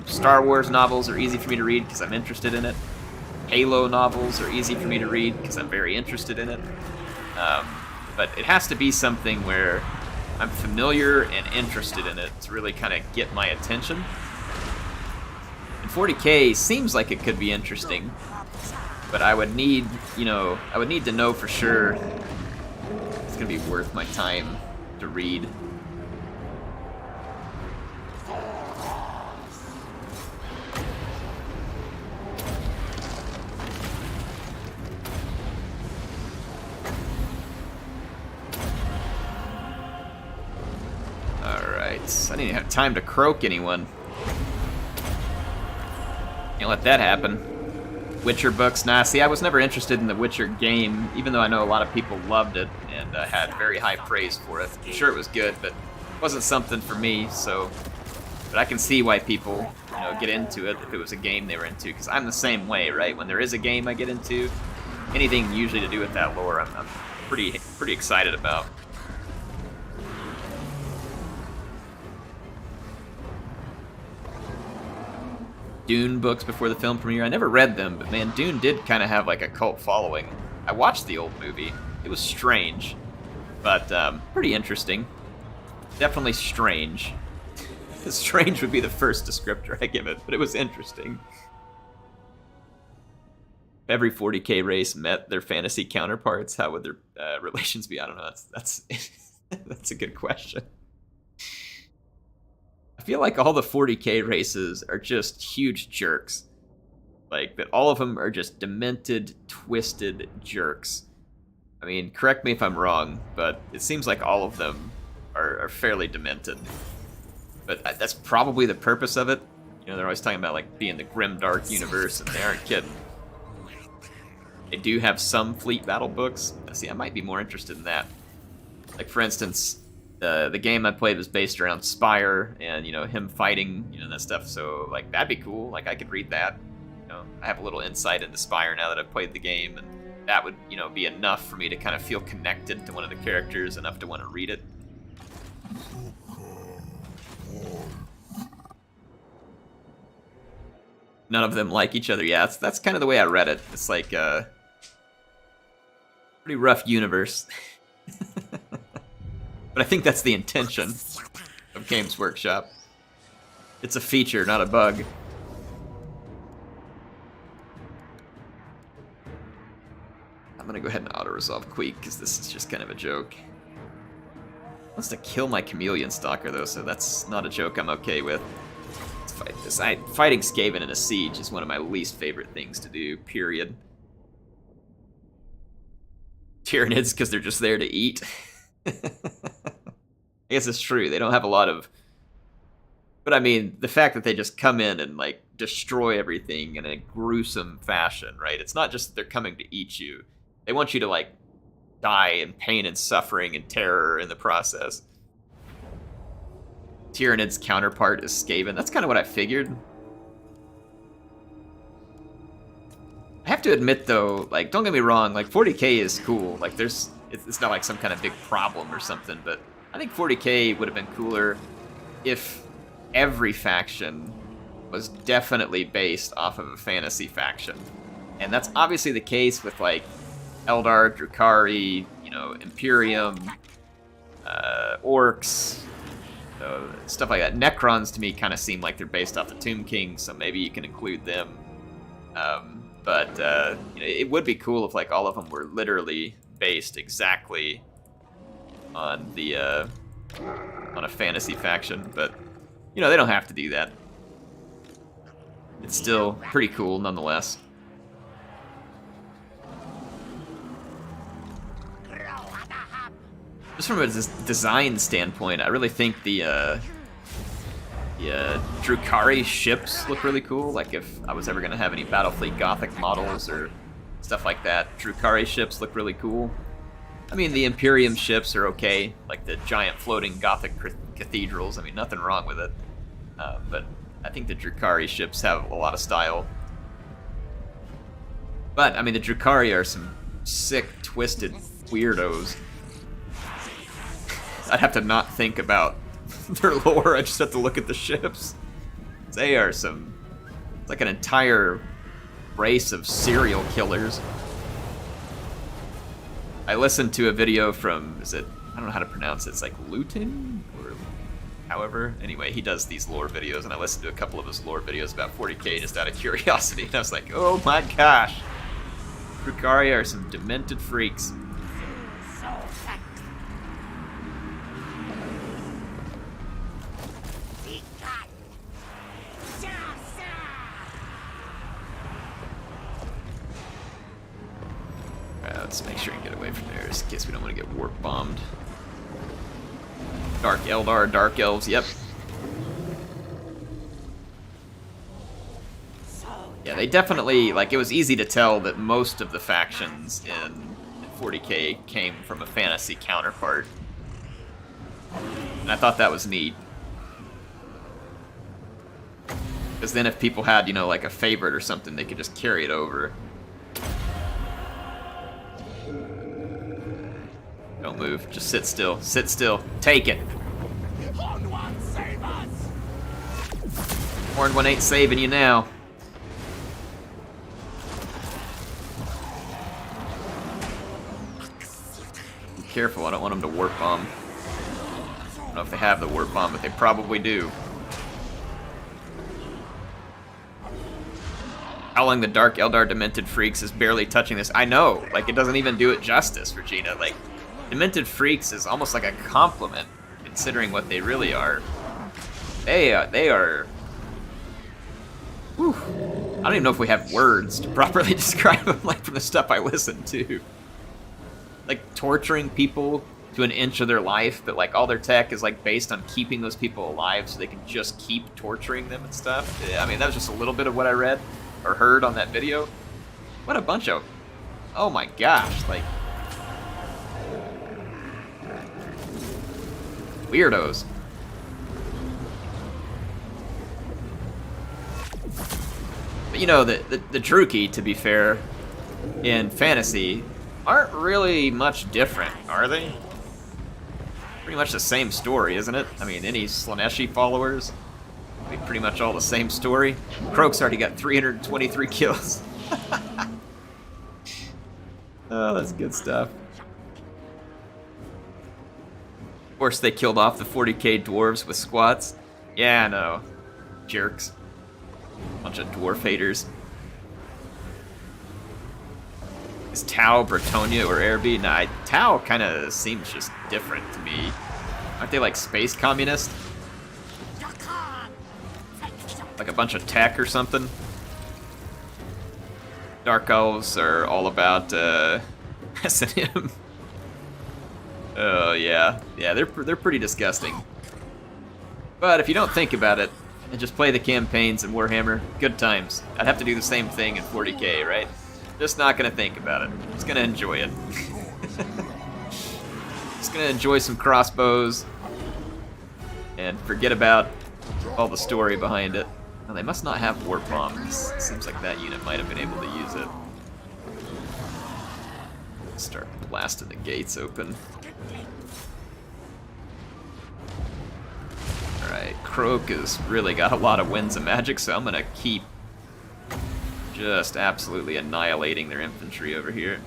Star Wars novels are easy for me to read because I'm interested in it. Halo novels are easy for me to read because I'm very interested in it. But it has to be something where I'm familiar and interested in it to really kind of get my attention. And 40k seems like it could be interesting, but I would need, I would need to know for sure it's gonna be worth my time to read. I didn't have time to croak anyone. Can't let that happen. Witcher books, nah, see, I was never interested in the Witcher game, even though I know a lot of people loved it and had very high praise for it. I'm sure it was good, but it wasn't something for me, so... But I can see why people, get into it if it was a game they were into, because I'm the same way, right? When there is a game I get into, anything usually to do with that lore, I'm pretty excited about. Dune books before the film premiere. I never read them, but man, Dune did kind of have like a cult following. I watched the old movie. It was strange, but pretty interesting. Definitely strange. Strange would be the first descriptor I give it, but it was interesting. Every 40k race met their fantasy counterparts, how would their relations be? I don't know. That's that's a good question. I feel like all the 40k races are just huge jerks. Like, that all of them are just demented, twisted jerks. I mean, correct me if I'm wrong, but it seems like all of them are fairly demented. But that's probably the purpose of it. They're always talking about, like, being the grim, dark universe, and they aren't kidding. They do have some fleet battle books. See, I might be more interested in that. Like, for instance... The game I played was based around Spire and, him fighting, that stuff. So, like, that'd be cool. Like, I could read that. I have a little insight into Spire now that I've played the game, and that would, be enough for me to kind of feel connected to one of the characters, enough to want to read it. None of them like each other. Yeah, that's kind of the way I read it. It's like a pretty rough universe. But I think that's the intention of Games Workshop. It's a feature, not a bug. I'm gonna go ahead and auto-resolve Queek, because this is just kind of a joke. Wants to kill my Chameleon Stalker, though, so that's not a joke I'm okay with. Let's fight this. Fighting Skaven in a siege is one of my least favorite things to do, period. Tyranids, because they're just there to eat. I guess it's true, they don't have a lot of... But I mean, the fact that they just come in and, like, destroy everything in a gruesome fashion, right? It's not just that they're coming to eat you. They want you to, like, die in pain and suffering and terror in the process. Tyranid's counterpart is Skaven. That's kind of what I figured. I have to admit, though, like, don't get me wrong, like, 40k is cool. Like, it's not like some kind of big problem or something, but I think 40k would have been cooler if every faction was definitely based off of a fantasy faction. And that's obviously the case with, like, Eldar, Drukhari, you know, Imperium, Orcs, stuff like that. Necrons, to me, kind of seem like they're based off the Tomb King, so maybe you can include them. But you know, it would be cool if, like, all of them were literally based exactly on the on a fantasy faction. But you know, they don't have to do that. It's still pretty cool, nonetheless. Just from a design standpoint, I really think the Drukhari ships look really cool. Like, if I was ever going to have any Battlefleet Gothic models or stuff like that, Drukhari ships look really cool. I mean, the Imperium ships are okay, like the giant floating Gothic cathedrals. I mean, nothing wrong with it. But I think the Drukhari ships have a lot of style. But, I mean, the Drukhari are some sick, twisted weirdos. I'd have to not think about their lore, I just have to look at the ships. They are some... It's like an entire race of serial killers. I listened to a video from, I don't know how to pronounce it, it's like Luton? Or however. Anyway, he does these lore videos, and I listened to a couple of his lore videos about 40k just out of curiosity, and I was like, oh my gosh. Drukhari are some demented freaks. Let's make sure you get away from there, just in case we don't want to get warp bombed. Dark Eldar, Dark Elves, yep. Yeah, they definitely, like, it was easy to tell that most of the factions in 40k came from a fantasy counterpart. And I thought that was neat. Because then if people had, you know, like a favorite or something, they could just carry it over. Don't move. Just sit still. Sit still. Take it. Horned one ain't saving you now. Be careful. I don't want them to warp bomb. I don't know if they have the warp bomb, but they probably do. Howling the Dark Eldar Demented Freaks is barely touching this. I know. Like, it doesn't even do it justice, Regina. Like, Demented Freaks is almost like a compliment, considering what they really are. They are... Whew. I don't even know if we have words to properly describe them, like, from the stuff I listen to. Like, torturing people to an inch of their life, but, like, all their tech is, like, based on keeping those people alive so they can just keep torturing them and stuff. I mean, that was just a little bit of what I read or heard on that video. What a bunch of... Oh my gosh, like... weirdos. But you know, the Druki, to be fair, in fantasy, aren't really much different, are they? Pretty much the same story, isn't it? I mean, any Slaneshi followers, be pretty much all the same story. Croak's already got 323 kills. Oh, that's good stuff. Of course, they killed off the 40k dwarves with squats. Yeah, I know. Jerks. Bunch of dwarf haters. Is Tau Bretonia or Airby? Nah, Tau kind of seems just different to me. Aren't they like space communist? Like a bunch of tech or something? Dark Elves are all about S&M. Oh yeah, yeah, they're pretty disgusting. But if you don't think about it and just play the campaigns in Warhammer, good times. I'd have to do the same thing in 40k, right? Just not gonna think about it. Just gonna enjoy it. Just gonna enjoy some crossbows and forget about all the story behind it. Well, they must not have warp bombs. Seems like that unit might have been able to use it. Start blasting the gates open. Alright, Croak has really got a lot of winds of magic, so I'm gonna keep just absolutely annihilating their infantry over here.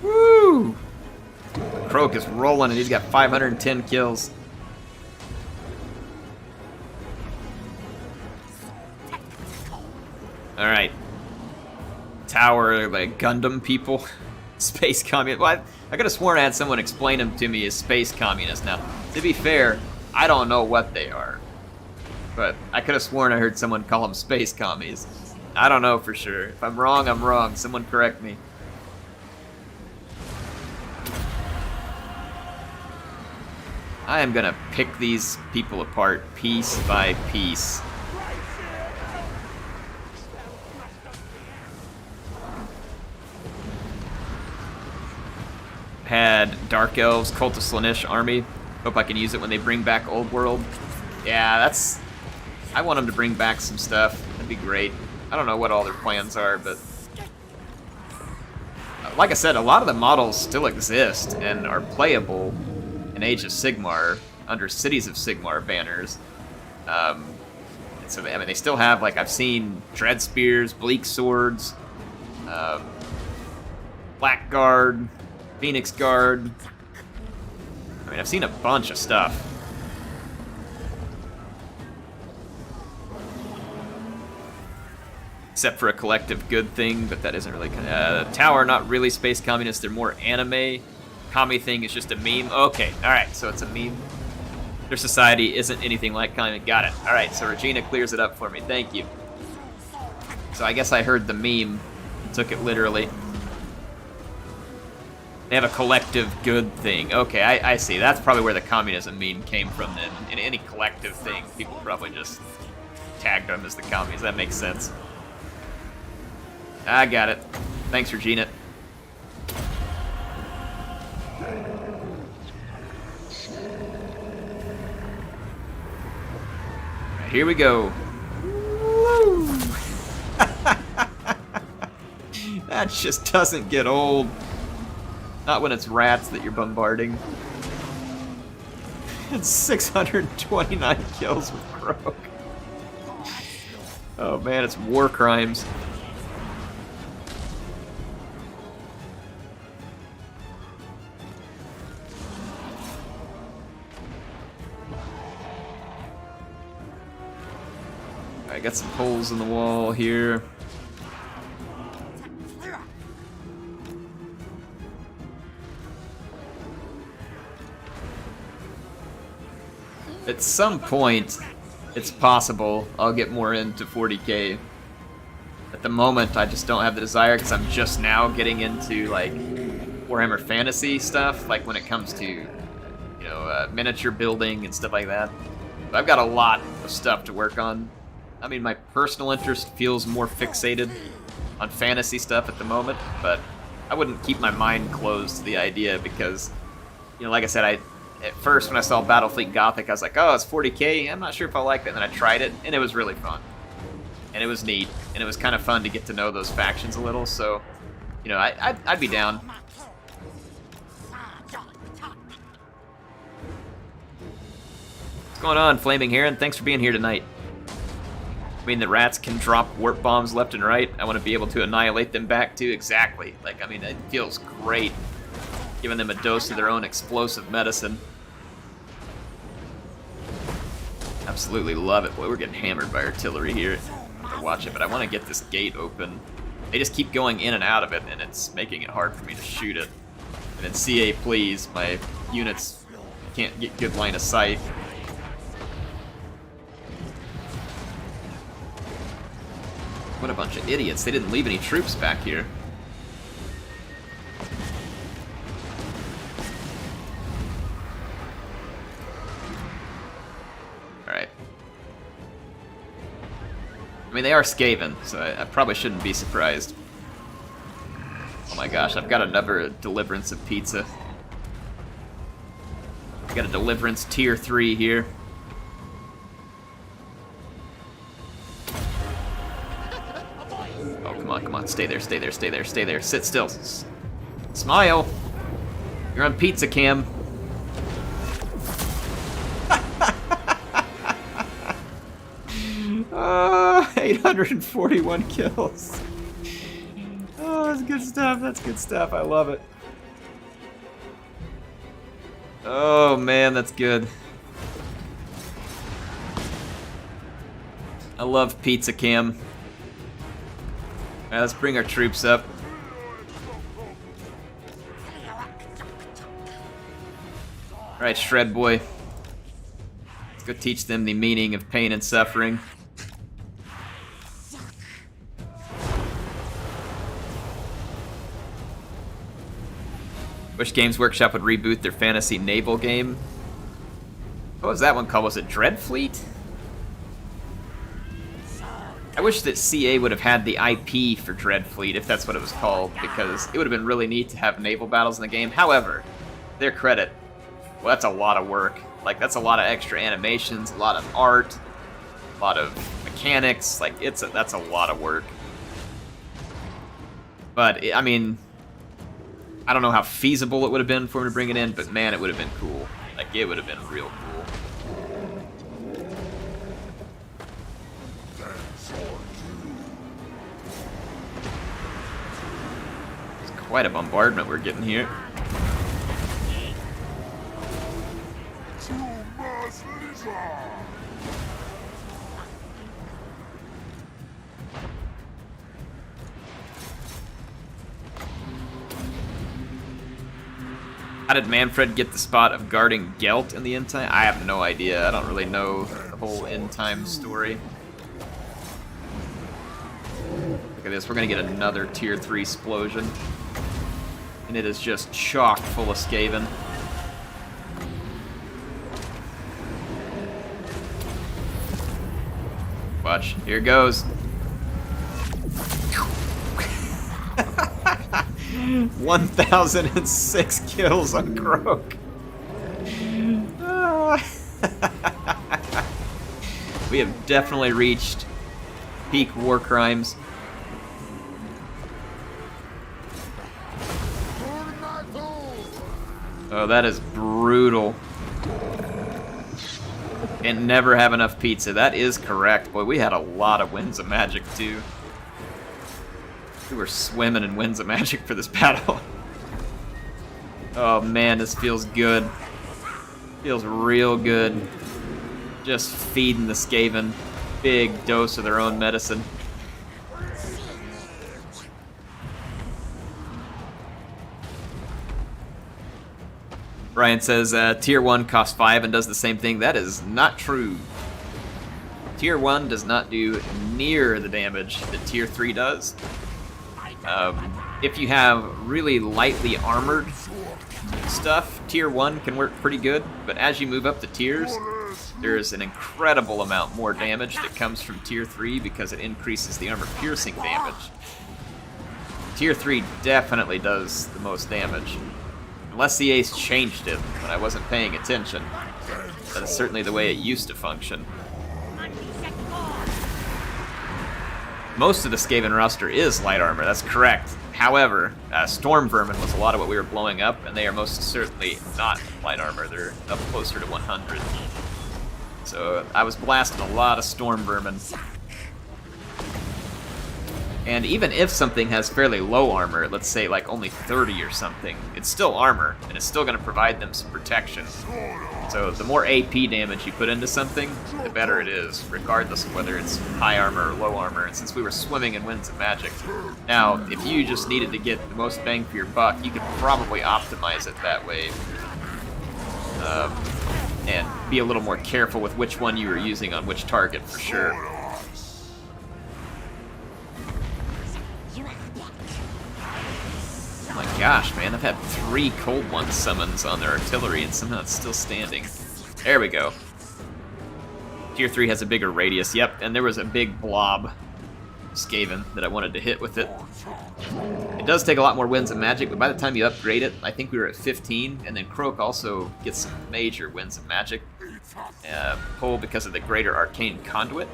Woo! Croak is rolling and he's got 510 kills. Alright. Tower, like Gundam people. Space communist. Well, I could have sworn I had someone explain them to me as space communists. Now, to be fair, I don't know what they are. But I could have sworn I heard someone call them space commies. I don't know for sure. If I'm wrong, I'm wrong. Someone correct me. I am gonna pick these people apart piece by piece. Had Dark Elves, Cult of Slaanesh army. Hope I can use it when they bring back Old World. Yeah, that's... I want them to bring back some stuff. That'd be great. I don't know what all their plans are, but... Like I said, a lot of the models still exist and are playable in Age of Sigmar under Cities of Sigmar banners. So they, I mean, they still have, like, I've seen Dread Spears, Bleak Swords, Blackguard, Phoenix Guard. I mean, I've seen a bunch of stuff. Except for a collective good thing, but that isn't really... Tower, not really space communists, they're more anime. Commie thing is just a meme. Okay, alright, so it's a meme. Their society isn't anything like commie. Got it. Alright, so Regina clears it up for me. Thank you. So I guess I heard the meme and took it literally. They have a collective good thing. Okay, I see. That's probably where the communism meme came from then. In any collective thing, people probably just tagged them as the commies. That makes sense. I got it. Thanks, Regina. Right, here we go. Woo! That just doesn't get old. Not when it's rats that you're bombarding. It's 629 kills with Croak. Oh man, it's war crimes. I got some holes in the wall here. At some point, it's possible I'll get more into 40k. At the moment, I just don't have the desire because I'm just now getting into like Warhammer Fantasy stuff, like when it comes to, you know, miniature building and stuff like that. But I've got a lot of stuff to work on. I mean, my personal interest feels more fixated on fantasy stuff at the moment, but I wouldn't keep my mind closed to the idea because, you know, like I said, at first when I saw Battlefleet Gothic, I was like, oh, it's 40k, I'm not sure if I like that, and then I tried it, and it was really fun. And it was neat, and it was kind of fun to get to know those factions a little, so, you know, I'd be down. What's going on, Flaming Heron? Thanks for being here tonight. I mean, the rats can drop warp bombs left and right. I want to be able to annihilate them back, too. Exactly. Like, I mean, it feels great giving them a dose of their own explosive medicine. Absolutely love it. Boy, we're getting hammered by artillery here. I have to watch it, but I want to get this gate open. They just keep going in and out of it, and it's making it hard for me to shoot it. And then CA, please. My units can't get good line of sight. What a bunch of idiots. They didn't leave any troops back here. Alright. I mean, they are Skaven, so I probably shouldn't be surprised. Oh my gosh, I've got another Deliverance of Pizza. I've got a Deliverance Tier 3 here. Oh, come on, come on. Stay there, stay there, stay there, stay there. Sit still. Smile. You're on pizza cam. 841 kills. Oh, that's good stuff. That's good stuff. I love it. Oh, man, that's good. I love pizza cam. Alright, let's bring our troops up. Alright, Shred Boy. Let's go teach them the meaning of pain and suffering. Wish Games Workshop would reboot their fantasy naval game. What was that one called? Was it Dreadfleet? I wish that CA would have had the IP for Dreadfleet, if that's what it was called, because it would have been really neat to have naval battles in the game. However, their credit, well, that's a lot of work. Like, that's a lot of extra animations, a lot of art, a lot of mechanics. Like, that's a lot of work. But, I mean, I don't know how feasible it would have been for him to bring it in, but man, it would have been cool. Like, it would have been real cool. It's quite a bombardment we're getting here. How did Manfred get the spot of guarding Gelt in the end time? I have no idea. I don't really know the whole end time story. Look at this. We're going to get another Tier 3 explosion. And it is just chock full of Skaven. Watch. Here goes. 1,006 kills on Croak. We have definitely reached peak war crimes. Oh, that is brutal. And never have enough pizza. That is correct. Boy, we had a lot of Winds of Magic, too. We were swimming in Winds of Magic for this battle. Oh man, this feels good. Feels real good. Just feeding the Skaven. Big dose of their own medicine. Brian says, Tier 1 costs 5 and does the same thing. That is not true. Tier 1 does not do near the damage that Tier 3 does. If you have really lightly armored stuff, Tier 1 can work pretty good, but as you move up the tiers, there's an incredible amount more damage that comes from Tier 3 because it increases the armor-piercing damage. Tier 3 definitely does the most damage. Unless the Ace changed it when I wasn't paying attention. That is certainly the way it used to function. Most of the Skaven roster is light armor, that's correct. However, Storm Vermin was a lot of what we were blowing up, and they are most certainly not light armor. They're up closer to 100. So I was blasting a lot of storm vermin. And even if something has fairly low armor, let's say like only 30 or something, it's still armor, and it's still going to provide them some protection. So the more AP damage you put into something, the better it is, regardless of whether it's high armor or low armor. And since we were swimming in winds of magic, now if you just needed to get the most bang for your buck, you could probably optimize it that way. And be a little more careful with which one you were using on which target, for sure. Oh my gosh, man, I've had 3 Cold One summons on their artillery, and somehow it's still standing. There we go. Tier 3 has a bigger radius, yep, and there was a big blob Skaven that I wanted to hit with it. It does take a lot more Winds of Magic, but by the time you upgrade it, I think we were at 15, and then Croak also gets some major Winds of Magic. Pull because of the Greater Arcane Conduit.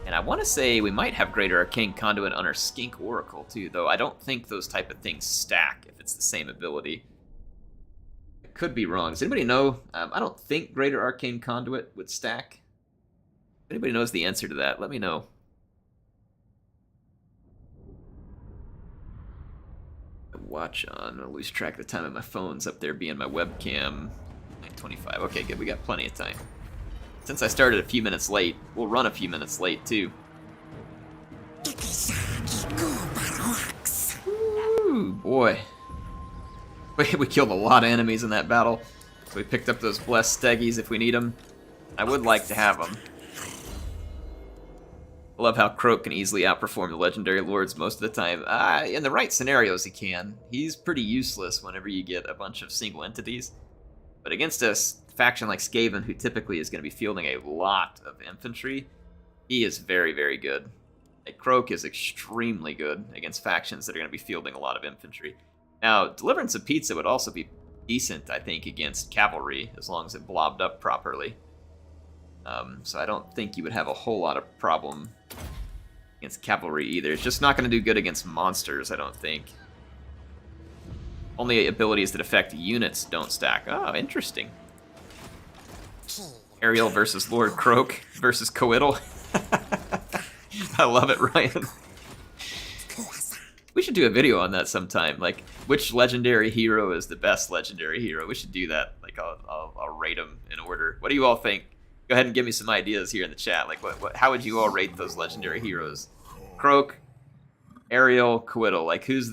And I want to say we might have Greater Arcane Conduit on our Skink Oracle too, though I don't think those type of things stack if it's the same ability. I could be wrong. Does anybody know? I don't think Greater Arcane Conduit would stack. If anybody knows the answer to that, let me know. Watch on. I'll lose track of the time of my phone's up there being my webcam. 9:25. Okay, good. We got plenty of time. Since I started a few minutes late, we'll run a few minutes late too. Ooh, boy. We killed a lot of enemies in that battle. So we picked up those blessed steggies if we need them. I would like to have them. I love how Croak can easily outperform the legendary lords most of the time. In the right scenarios, he can. He's pretty useless whenever you get a bunch of single entities. But against a faction like Skaven, who typically is going to be fielding a lot of infantry, he is very, very good. Like, Croak is extremely good against factions that are going to be fielding a lot of infantry. Now, Deliverance of Pizza would also be decent, I think, against cavalry, as long as it blobbed up properly. So I don't think you would have a whole lot of problem against cavalry either. It's just not going to do good against monsters, I don't think. Only abilities that affect units don't stack. Oh, interesting. Ariel versus Lord Croak versus Coitl. I love it, Ryan. We should do a video on that sometime. Like, which legendary hero is the best legendary hero? We should do that. Like, I'll rate them in order. What do you all think? Go ahead and give me some ideas here in the chat. Like, how would you all rate those legendary heroes? Croak, Ariel, Coitl. Like, who's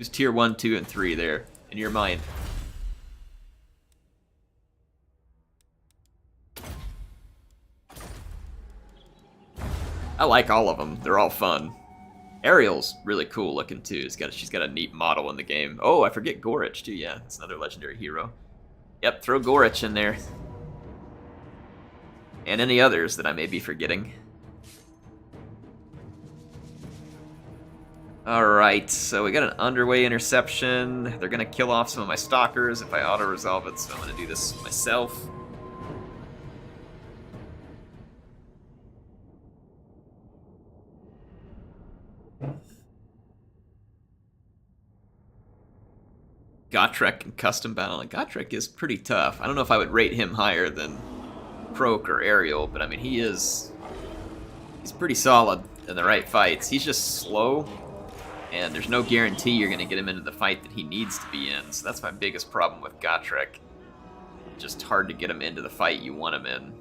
tier 1, 2, and 3 there in your mind? I like all of them. They're all fun. Ariel's really cool looking too. She's got a neat model in the game. Oh, I forget Gorich too. Yeah, it's another legendary hero. Yep, throw Gorich in there. And any others that I may be forgetting. Alright, so we got an underway interception. They're going to kill off some of my stalkers if I auto-resolve it, so I'm going to do this myself. Gotrek and custom battle. And Gotrek is pretty tough. I don't know if I would rate him higher than Croak or Ariel, but I mean, he's pretty solid in the right fights. He's just slow, and there's no guarantee you're going to get him into the fight that he needs to be in. So that's my biggest problem with Gotrek. Just hard to get him into the fight you want him in.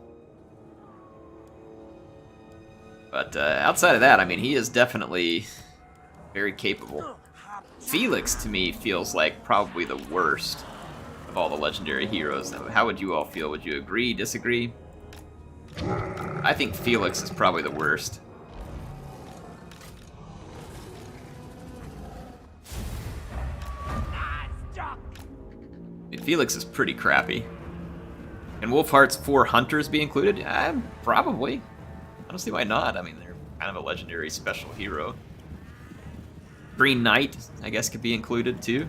But outside of that, I mean, he is definitely very capable. Felix, to me, feels like probably the worst of all the legendary heroes. How would you all feel? Would you agree, disagree? I think Felix is probably the worst. I mean, Felix is pretty crappy. Can Wolfheart's 4 hunters be included? Probably. I don't see why not. I mean, they're kind of a legendary special hero. Green Knight, I guess, could be included too.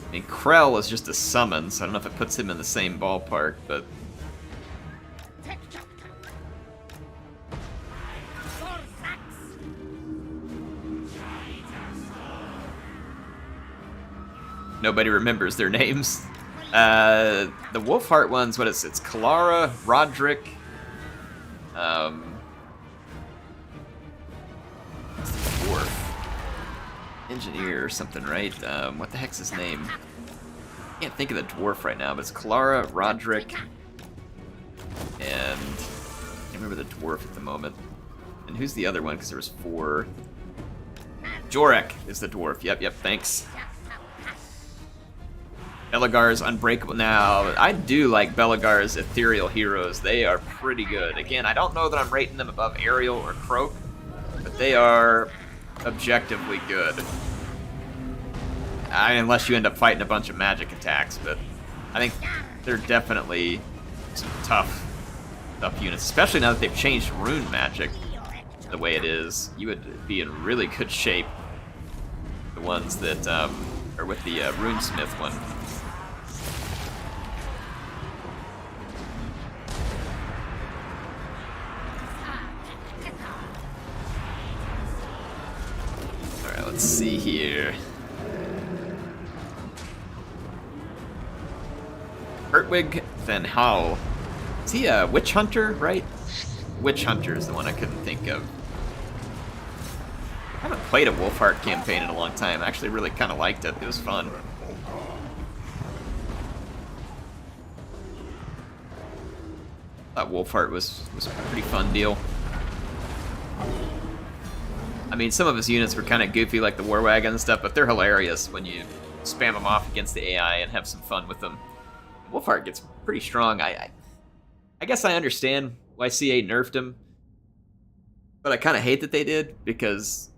I mean, Krell is just a summon, so I don't know if it puts him in the same ballpark, but... nobody remembers their names. The Wolfheart ones, what is it? It's Kalara, Roderick. What's the dwarf? Engineer or something, right? What the heck's his name? I can't think of the dwarf right now, but it's Kalara, Roderick, and I can't remember the dwarf at the moment. And who's the other one? Because there was 4. Jorek is the dwarf. Yep, thanks. Belagar's Unbreakable. Now, I do like Belagar's ethereal heroes. They are pretty good. Again, I don't know that I'm rating them above Ariel or Croak, but they are objectively good. Unless you end up fighting a bunch of magic attacks, but I think they're definitely some tough units, especially now that they've changed rune magic the way it is. You would be in really good shape. The ones that are with the runesmith one. Alright, let's see here. Hertwig Van Hal. Is he a witch hunter, right? Witch hunter is the one I couldn't think of. I haven't played a Wolfheart campaign in a long time. I actually really kind of liked it. It was fun. Thought Wolfheart was a pretty fun deal. I mean, some of his units were kind of goofy, like the War Wagon and stuff, but they're hilarious when you spam them off against the AI and have some fun with them. Wolfheart gets pretty strong. I guess I understand why CA nerfed him, but I kind of hate that they did, because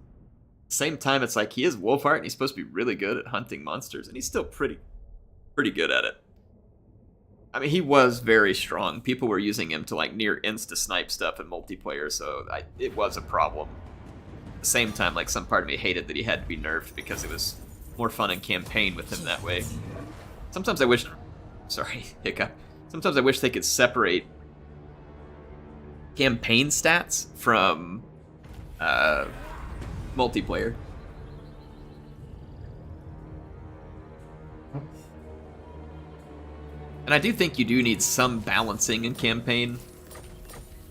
at the same time, it's like he is Wolfheart and he's supposed to be really good at hunting monsters, and he's still pretty good at it. I mean, he was very strong. People were using him to like near insta-snipe stuff in multiplayer, so it was a problem. At the same time, like, some part of me hated that he had to be nerfed because it was more fun in campaign with him that way. Sometimes I wish... Sorry, hiccup. Sometimes I wish they could separate campaign stats from multiplayer. And I do think you do need some balancing in campaign,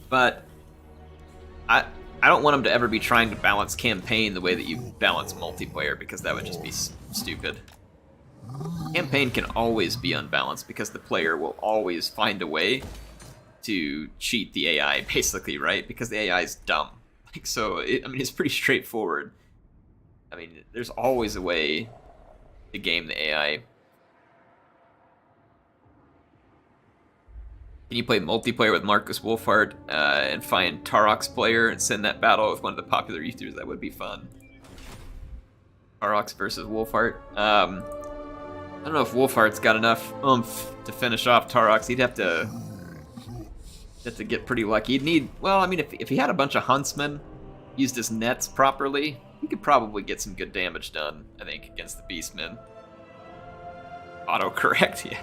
but I don't want them to ever be trying to balance campaign the way that you balance multiplayer, because that would just be stupid. Campaign can always be unbalanced because the player will always find a way to cheat the AI, basically, right? Because the AI is dumb. Like, so, I mean, it's pretty straightforward. I mean, there's always a way to game the AI. Can you play multiplayer with Marcus Wolfheart and find Tarok's player and send that battle with one of the popular YouTubers? That would be fun. Tarok's versus Wolfheart. I don't know if Wolfheart's got enough oomph to finish off Tarok's. He'd have to get pretty lucky. He'd need, well, I mean, if he had a bunch of huntsmen, used his nets properly, he could probably get some good damage done, I think, against the Beastmen. Autocorrect, yeah.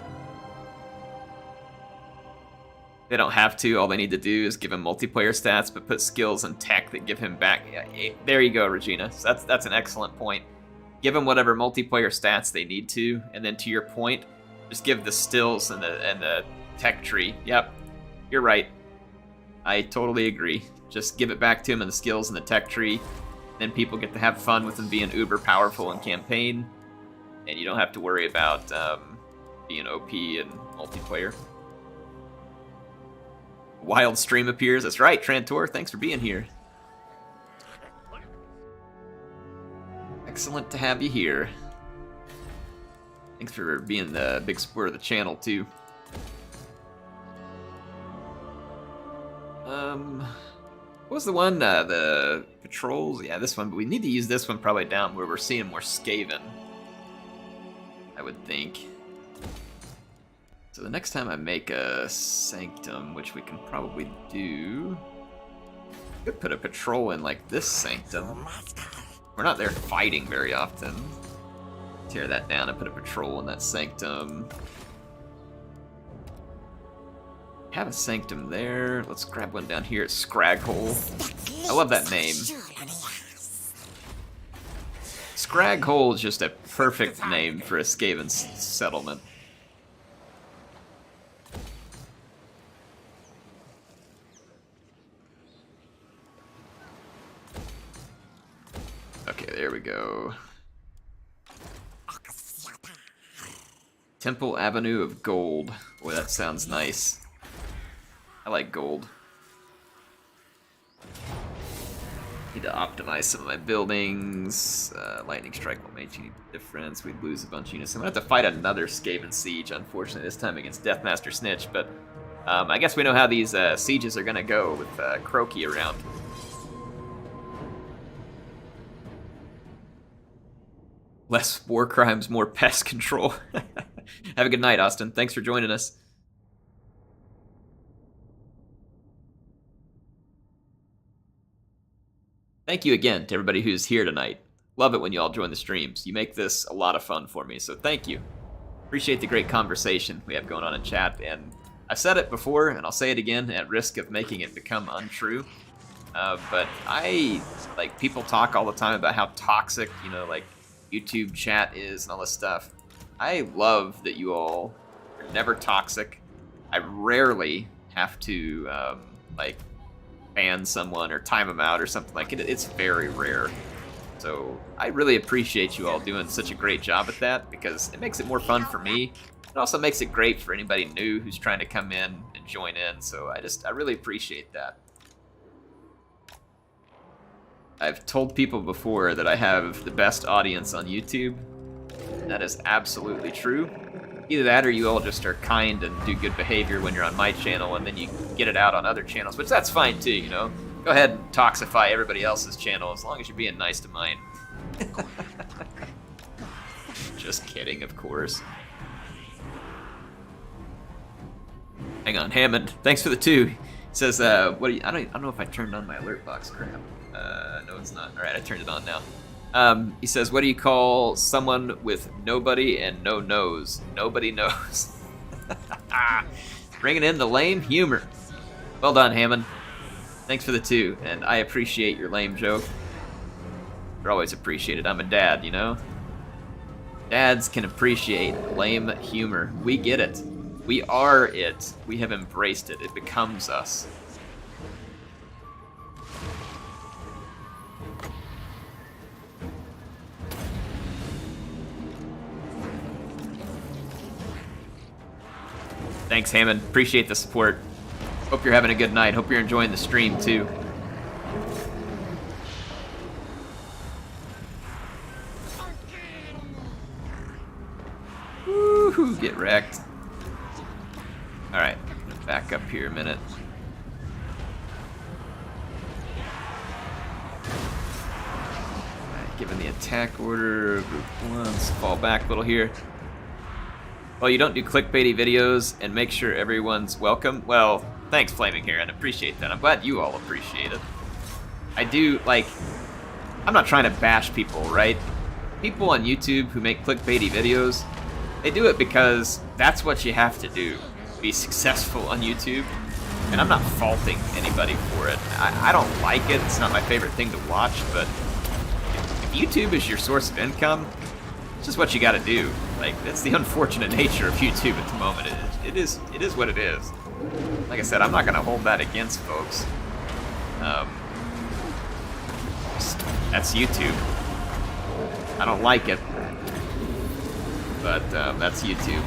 They don't have to. All they need to do is give him multiplayer stats, but put skills and tech that give him back. Yeah, there you go, Regina. So that's an excellent point. Give them whatever multiplayer stats they need to, and then to your point, just give the stills and the tech tree. Yep, you're right. I totally agree. Just give it back to him and the skills and the tech tree. Then people get to have fun with them being uber powerful in campaign, and you don't have to worry about being OP in multiplayer. Wild stream appears. That's right, Trantor. Thanks for being here. Excellent to have you here. Thanks for being the big supporter of the channel, too. What was the one? The patrols? Yeah, this one. But we need to use this one probably down where we're seeing more Skaven, I would think. So the next time I make a sanctum, which we can probably do, I could put a patrol in like this sanctum. We're not there fighting very often. Tear that down and put a patrol in that sanctum. Have a sanctum there. Let's grab one down here at Scraghole. I love that name. Scraghole is just a perfect name for a Skaven settlement. Okay, there we go. Temple Avenue of Gold. Boy, that sounds nice. I like gold. Need to optimize some of my buildings. Lightning strike won't make any difference. We'd lose a bunch of units. I'm gonna have to fight another Skaven siege, unfortunately, this time against Deathmaster Snitch. But I guess we know how these sieges are gonna go with Croaky around. Less war crimes, more pest control. Have a good night, Austin. Thanks for joining us. Thank you again to everybody who's here tonight. Love it when you all join the streams. You make this a lot of fun for me, so thank you. Appreciate the great conversation we have going on in chat, and I've said it before, and I'll say it again at risk of making it become untrue. But people talk all the time about how toxic, like YouTube chat is and all this stuff. I love that you all are never toxic. I rarely have to, ban someone or time them out or something like it. It's very rare. So I really appreciate you all doing such a great job at that, because it makes it more fun for me. It also makes it great for anybody new who's trying to come in and join in. So I really appreciate that. I've told people before that I have the best audience on YouTube. That is absolutely true. Either that or you all just are kind and do good behavior when you're on my channel, and then you get it out on other channels, which that's fine too, Go ahead and toxify everybody else's channel as long as you're being nice to mine. Just kidding, of course. Hang on, Hammond. Thanks for the 2. It says, what do you, I don't know if I turned on my alert box crap. No, it's not. All right, I turned it on now. He says, what do you call someone with nobody and no nose? Nobody knows. Bringing in the lame humor. Well done, Hammond. Thanks for the 2, and I appreciate your lame joke. You're always appreciated. I'm a dad, Dads can appreciate lame humor. We get it. We are it. We have embraced it. It becomes us. Thanks, Hammond. Appreciate the support. Hope you're having a good night. Hope you're enjoying the stream, too. Woohoo, get wrecked. Alright, back up here a minute. Alright, given the attack order, group 1, let's fall back a little here. Well, you don't do clickbaity videos and make sure everyone's welcome. Well, thanks, Flaming Heron. Appreciate that. I'm glad you all appreciate it. I do, I'm not trying to bash people, right? People on YouTube who make clickbaity videos, they do it because that's what you have to do to be successful on YouTube. And I'm not faulting anybody for it. I don't like it. It's not my favorite thing to watch, but if YouTube is your source of income, it's just what you gotta do. That's the unfortunate nature of YouTube at the moment. It is what it is. Like I said, I'm not gonna hold that against folks. That's YouTube. I don't like it, but that's YouTube.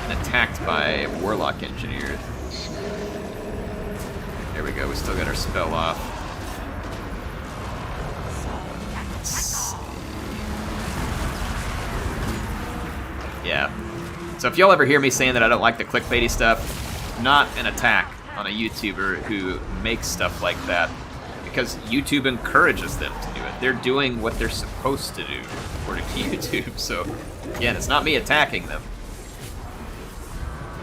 And attacked by Warlock Engineers. There we go, we still got our spell off. Yeah. So if y'all ever hear me saying that I don't like the clickbaity stuff, not an attack on a YouTuber who makes stuff like that, because YouTube encourages them to do it. They're doing what they're supposed to do, according to YouTube. So, again, it's not me attacking them.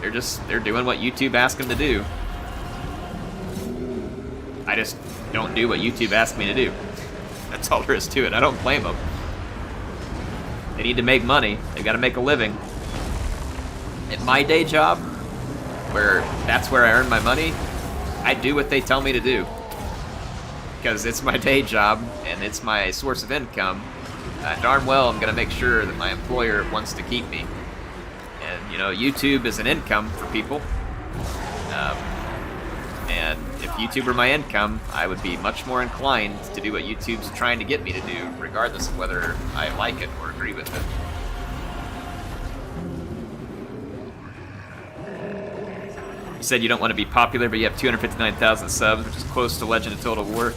They're doing what YouTube asked them to do. I just don't do what YouTube asked me to do. That's all there is to it. I don't blame them. They need to make money. They've got to make a living. At my day job, that's where I earn my money, I do what they tell me to do. because it's my day job and it's my source of income, darn well I'm gonna make sure that my employer wants to keep me. And you know, YouTube is an income for people. And if YouTube were my income, I would be much more inclined to do what YouTube's trying to get me to do, regardless of whether I like it or agree with it. You said you don't want to be popular, but you have 259,000 subs, which is close to Legend of Total War.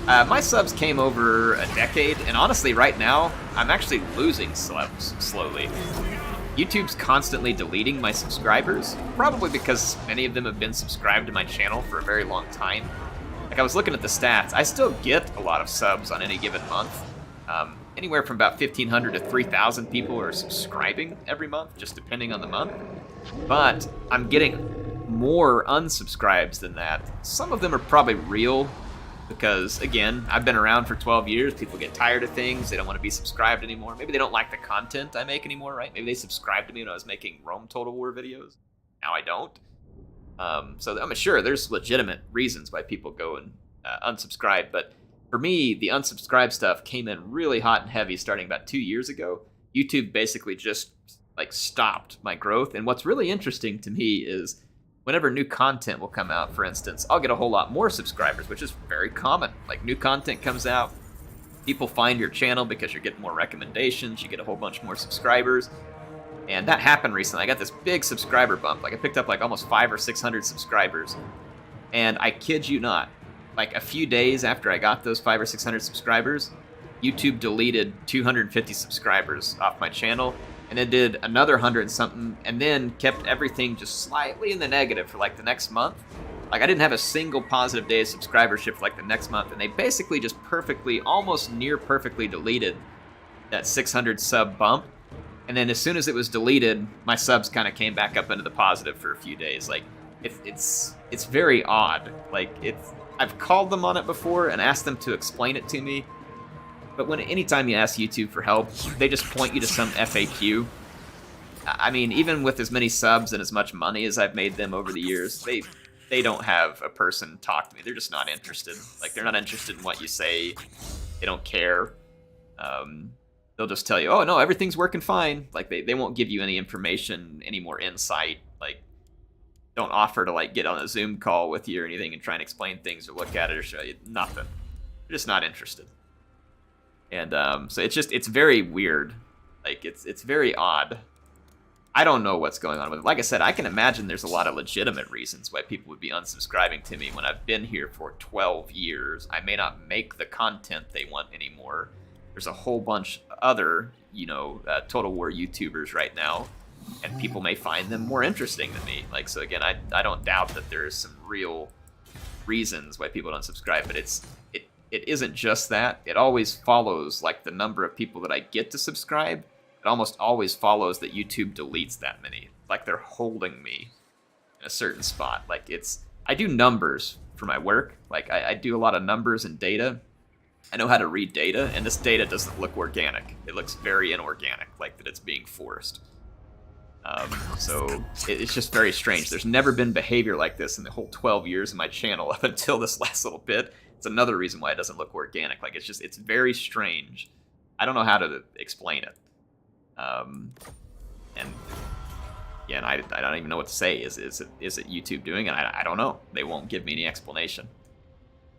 My subs came over a decade, and honestly, right now, I'm actually losing subs slowly. YouTube's constantly deleting my subscribers, probably because many of them have been subscribed to my channel for a very long time. Like, I was looking at the stats, I still get a lot of subs on any given month. Anywhere from about 1,500 to 3,000 people are subscribing every month, just depending on the month. But I'm getting more unsubscribes than that. Some of them are probably real, because, again, I've been around for 12 years, people get tired of things, they don't want to be subscribed anymore. Maybe they don't like the content I make anymore, right? Maybe they subscribed to me when I was making Rome Total War videos. Now I don't. So I'm sure there's legitimate reasons why people go and unsubscribe, but for me, the unsubscribe stuff came in really hot and heavy starting about 2 years ago. YouTube basically just, like, stopped my growth, and what's really interesting to me is whenever new content will come out, for instance, I'll get a whole lot more subscribers, which is very common. Like, new content comes out, people find your channel because you're getting more recommendations, you get a whole bunch more subscribers. And that happened recently. I got this big subscriber bump. Like, I picked up like almost 500 or 600 subscribers. And I kid you not, like a few days after I got those 500 or 600 subscribers, YouTube deleted 250 subscribers off my channel, and then did another 100 and something, and then kept everything just slightly in the negative for like the next month. Like, I didn't have a single positive day of subscribership for like the next month, and they basically just perfectly, almost near perfectly deleted that 600 sub bump. And then as soon as it was deleted, my subs kind of came back up into the positive for a few days. Like, it's very odd. Like, I've called them on it before and asked them to explain it to me. But anytime you ask YouTube for help, they just point you to some FAQ. I mean, even with as many subs and as much money as I've made them over the years, they don't have a person talk to me. They're just not interested. Like, they're not interested in what you say. They don't care. They'll just tell you, oh, no, everything's working fine. Like, they won't give you any information, any more insight. Like, don't offer to, like, get on a Zoom call with you or anything and try and explain things or look at it or show you. Nothing. They're just not interested. And so it's very weird. Like, it's very odd. I don't know what's going on with it. Like I said, I can imagine there's a lot of legitimate reasons why people would be unsubscribing to me when I've been here for 12 years. I may not make the content they want anymore. There's a whole bunch other, Total War YouTubers right now, and people may find them more interesting than me. Like, so again, I don't doubt that there's some real reasons why people don't subscribe, but it isn't just that. It always follows, like, the number of people that I get to subscribe. It almost always follows that YouTube deletes that many. Like, they're holding me in a certain spot. Like, I do numbers for my work. Like, I do a lot of numbers and data. I know how to read data, and this data doesn't look organic. It looks very inorganic, like that it's being forced. So it's just very strange. There's never been behavior like this in the whole 12 years of my channel up until this last little bit. It's another reason why it doesn't look organic. Like, it's very strange. I don't know how to explain it. And I don't even know what to say. Is it YouTube doing it? I don't know. They won't give me any explanation.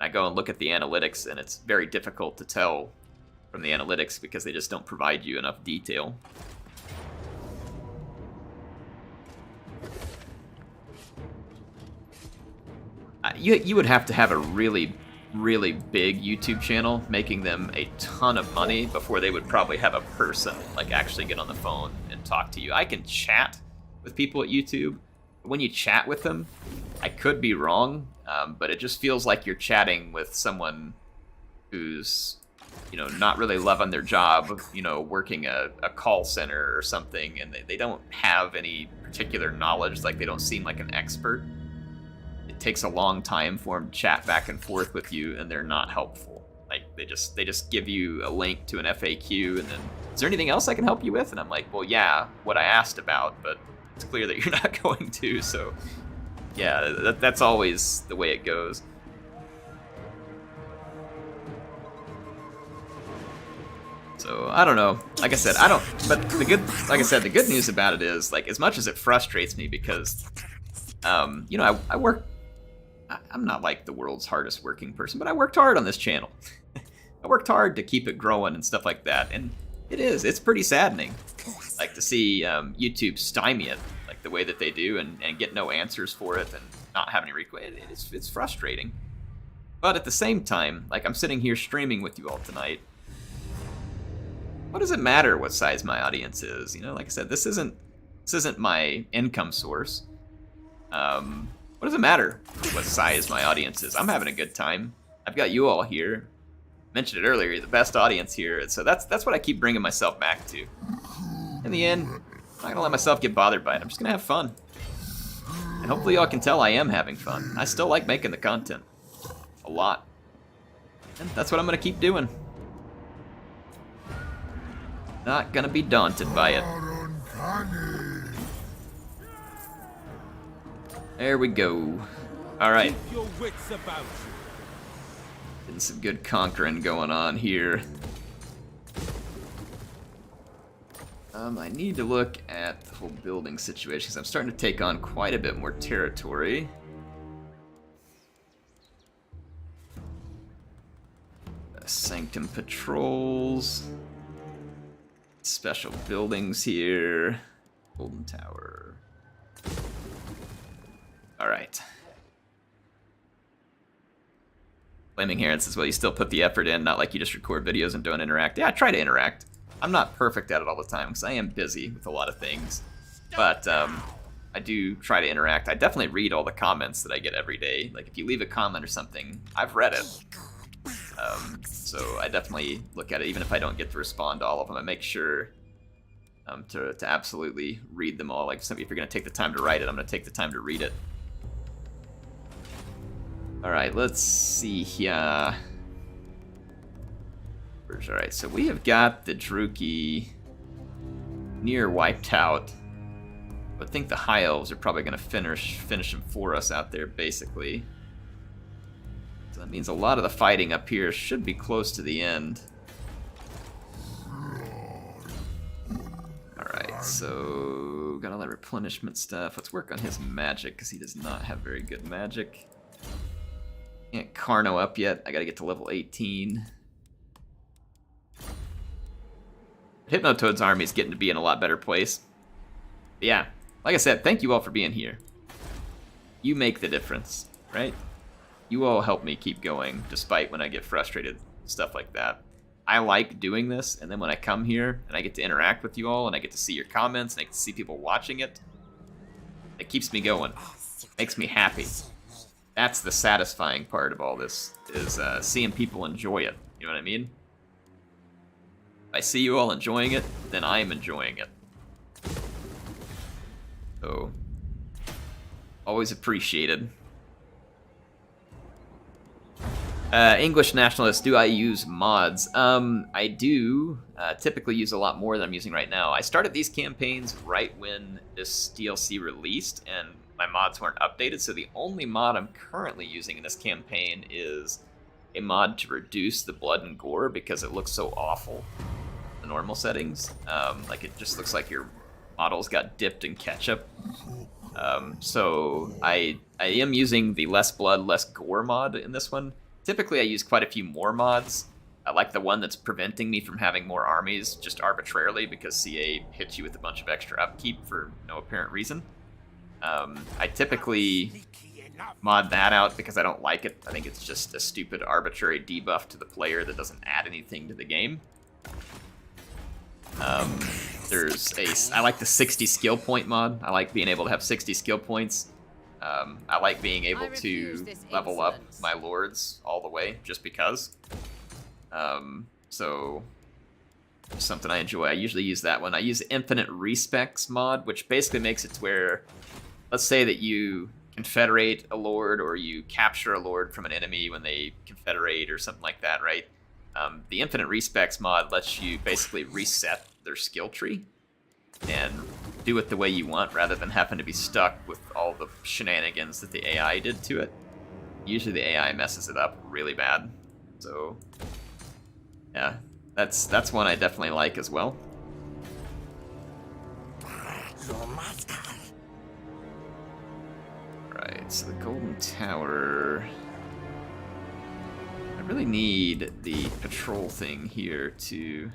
I go and look at the analytics, and it's very difficult to tell from the analytics because they just don't provide you enough detail. You would have to have a really, really big YouTube channel, making them a ton of money before they would probably have a person, like, actually get on the phone and talk to you. I can chat with people at YouTube. When you chat with them, I could be wrong, but it just feels like you're chatting with someone who's, not really loving their job, working a call center or something, and they don't have any particular knowledge. Like, they don't seem like an expert. It takes a long time for them to chat back and forth with you, and they're not helpful. Like, they just give you a link to an FAQ, and then, is there anything else I can help you with? And I'm like, well, yeah, what I asked about, but it's clear that you're not going to, so yeah, that's always the way it goes. So I don't know. Like I said, I don't. But the good, like I said, the good news about it is, like, as much as it frustrates me because, you know, I work. I'm not like the world's hardest working person, but I worked hard on this channel. I worked hard to keep it growing and stuff like that, and it's pretty saddening, like, to see YouTube stymie it like the way that they do, and get no answers for it, and not have any requests. It's frustrating. But at the same time, like, I'm sitting here streaming with you all tonight. What does it matter what size my audience is? You know, like I said, this isn't my income source. What does it matter what size my audience is? I'm having a good time. I've got you all here. Mentioned it earlier, you're the best audience here. So that's what I keep bringing myself back to. In the end, I'm not gonna let myself get bothered by it. I'm just gonna have fun. And hopefully y'all can tell I am having fun. I still like making the content. A lot. And that's what I'm gonna keep doing. Not gonna be daunted by it. There we go. Alright. Getting some good conquering going on here. I need to look at the whole building situation because I'm starting to take on quite a bit more territory. Sanctum patrols. Special buildings here. Golden Tower. Alright. Flaming Heron says, well, you still put the effort in, not like you just record videos and don't interact. Yeah, I try to interact. I'm not perfect at it all the time, because I am busy with a lot of things. But, I do try to interact. I definitely read all the comments that I get every day. Like, if you leave a comment or something, I've read it. So I definitely look at it, even if I don't get to respond to all of them. I make sure to absolutely read them all. Like, if you're going to take the time to write it, I'm going to take the time to read it. Alright, let's see here. Alright, so we have got the Druchii near wiped out. But I think the High Elves are probably going to finish them for us out there, basically. So that means a lot of the fighting up here should be close to the end. Alright, so got all that replenishment stuff. Let's work on his magic, because he does not have very good magic. Can't Carno up yet. I gotta get to level 18. Hypnotoad's army is getting to be in a lot better place. But yeah, like I said, thank you all for being here. You make the difference, right? You all help me keep going, despite when I get frustrated, stuff like that. I like doing this, and then when I come here, and I get to interact with you all, and I get to see your comments, and I get to see people watching it, it keeps me going. Makes me happy. That's the satisfying part of all this, is seeing people enjoy it. You know what I mean? If I see you all enjoying it, then I'm enjoying it. So, always appreciated. English nationalist, do I use mods? I do typically use a lot more than I'm using right now. I started these campaigns right when this DLC released, and my mods weren't updated, so the only mod I'm currently using in this campaign is a mod to reduce the blood and gore because it looks so awful in the normal settings. Like, it just looks like your models got dipped in ketchup. So I am using the less blood, less gore mod in this one. Typically I use quite a few more mods. I like the one that's preventing me from having more armies just arbitrarily because CA hits you with a bunch of extra upkeep for no apparent reason. I typically mod that out because I don't like it. I think it's just a stupid arbitrary debuff to the player that doesn't add anything to the game. I like the 60 skill point mod. I like being able to have 60 skill points. I like being able to level up my lords all the way, just because. So, something I enjoy. I usually use that one. I use Infinite Respecs mod, which basically makes it to where, let's say that you confederate a lord, or you capture a lord from an enemy when they confederate, or something like that, right? The Infinite Respecs mod lets you basically reset their skill tree and do it the way you want, rather than having to be stuck with all the shenanigans that the AI did to it. Usually the AI messes it up really bad. So, yeah, That's one I definitely like as well. Right, so the Golden Tower. I really need the patrol thing here to.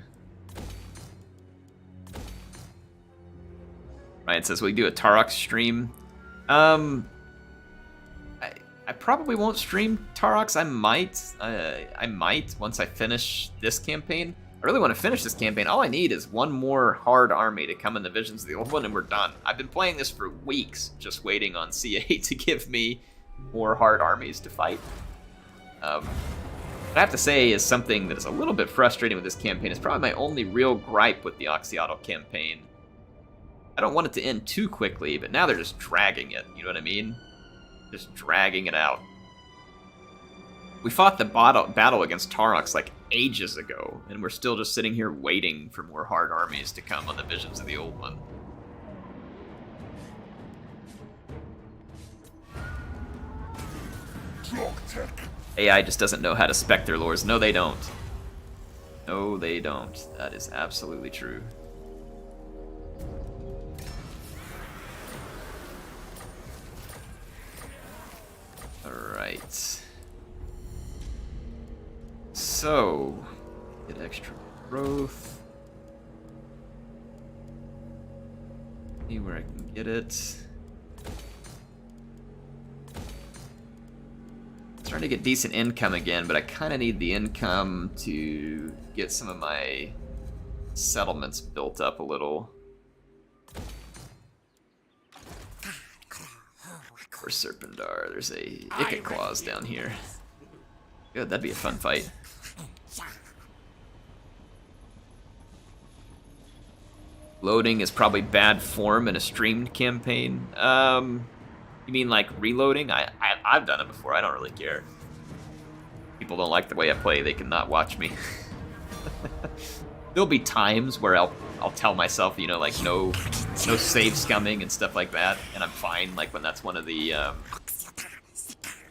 Right, it says we do a Tarox stream. I probably won't stream Tarox. I might once I finish this campaign. I really want to finish this campaign. All I need is one more hard army to come in the Visions of the Old One, and we're done. I've been playing this for weeks, just waiting on CA to give me more hard armies to fight. What I have to say is something that is a little bit frustrating with this campaign. It's probably my only real gripe with the Oxyotl campaign. I don't want it to end too quickly, but now they're just dragging it. You know what I mean? Just dragging it out. We fought the battle against Tarox like ages ago, and we're still just sitting here waiting for more hard armies to come on the Visions of the Old One. AI just doesn't know how to spec their lores. No, they don't. No, they don't. That is absolutely true. Alright. So, get extra growth. See where I can get it. Starting to get decent income again, but I kind of need the income to get some of my settlements built up a little. Or Serpendar. There's a Icket Claws down here. Good, that'd be a fun fight. Loading is probably bad form in a streamed campaign. You mean like reloading? I've done it before. I don't really care. People don't like the way I play. They cannot watch me. There'll be times where I'll tell myself, you know, like no save scumming and stuff like that, and I'm fine. Like when that's one of the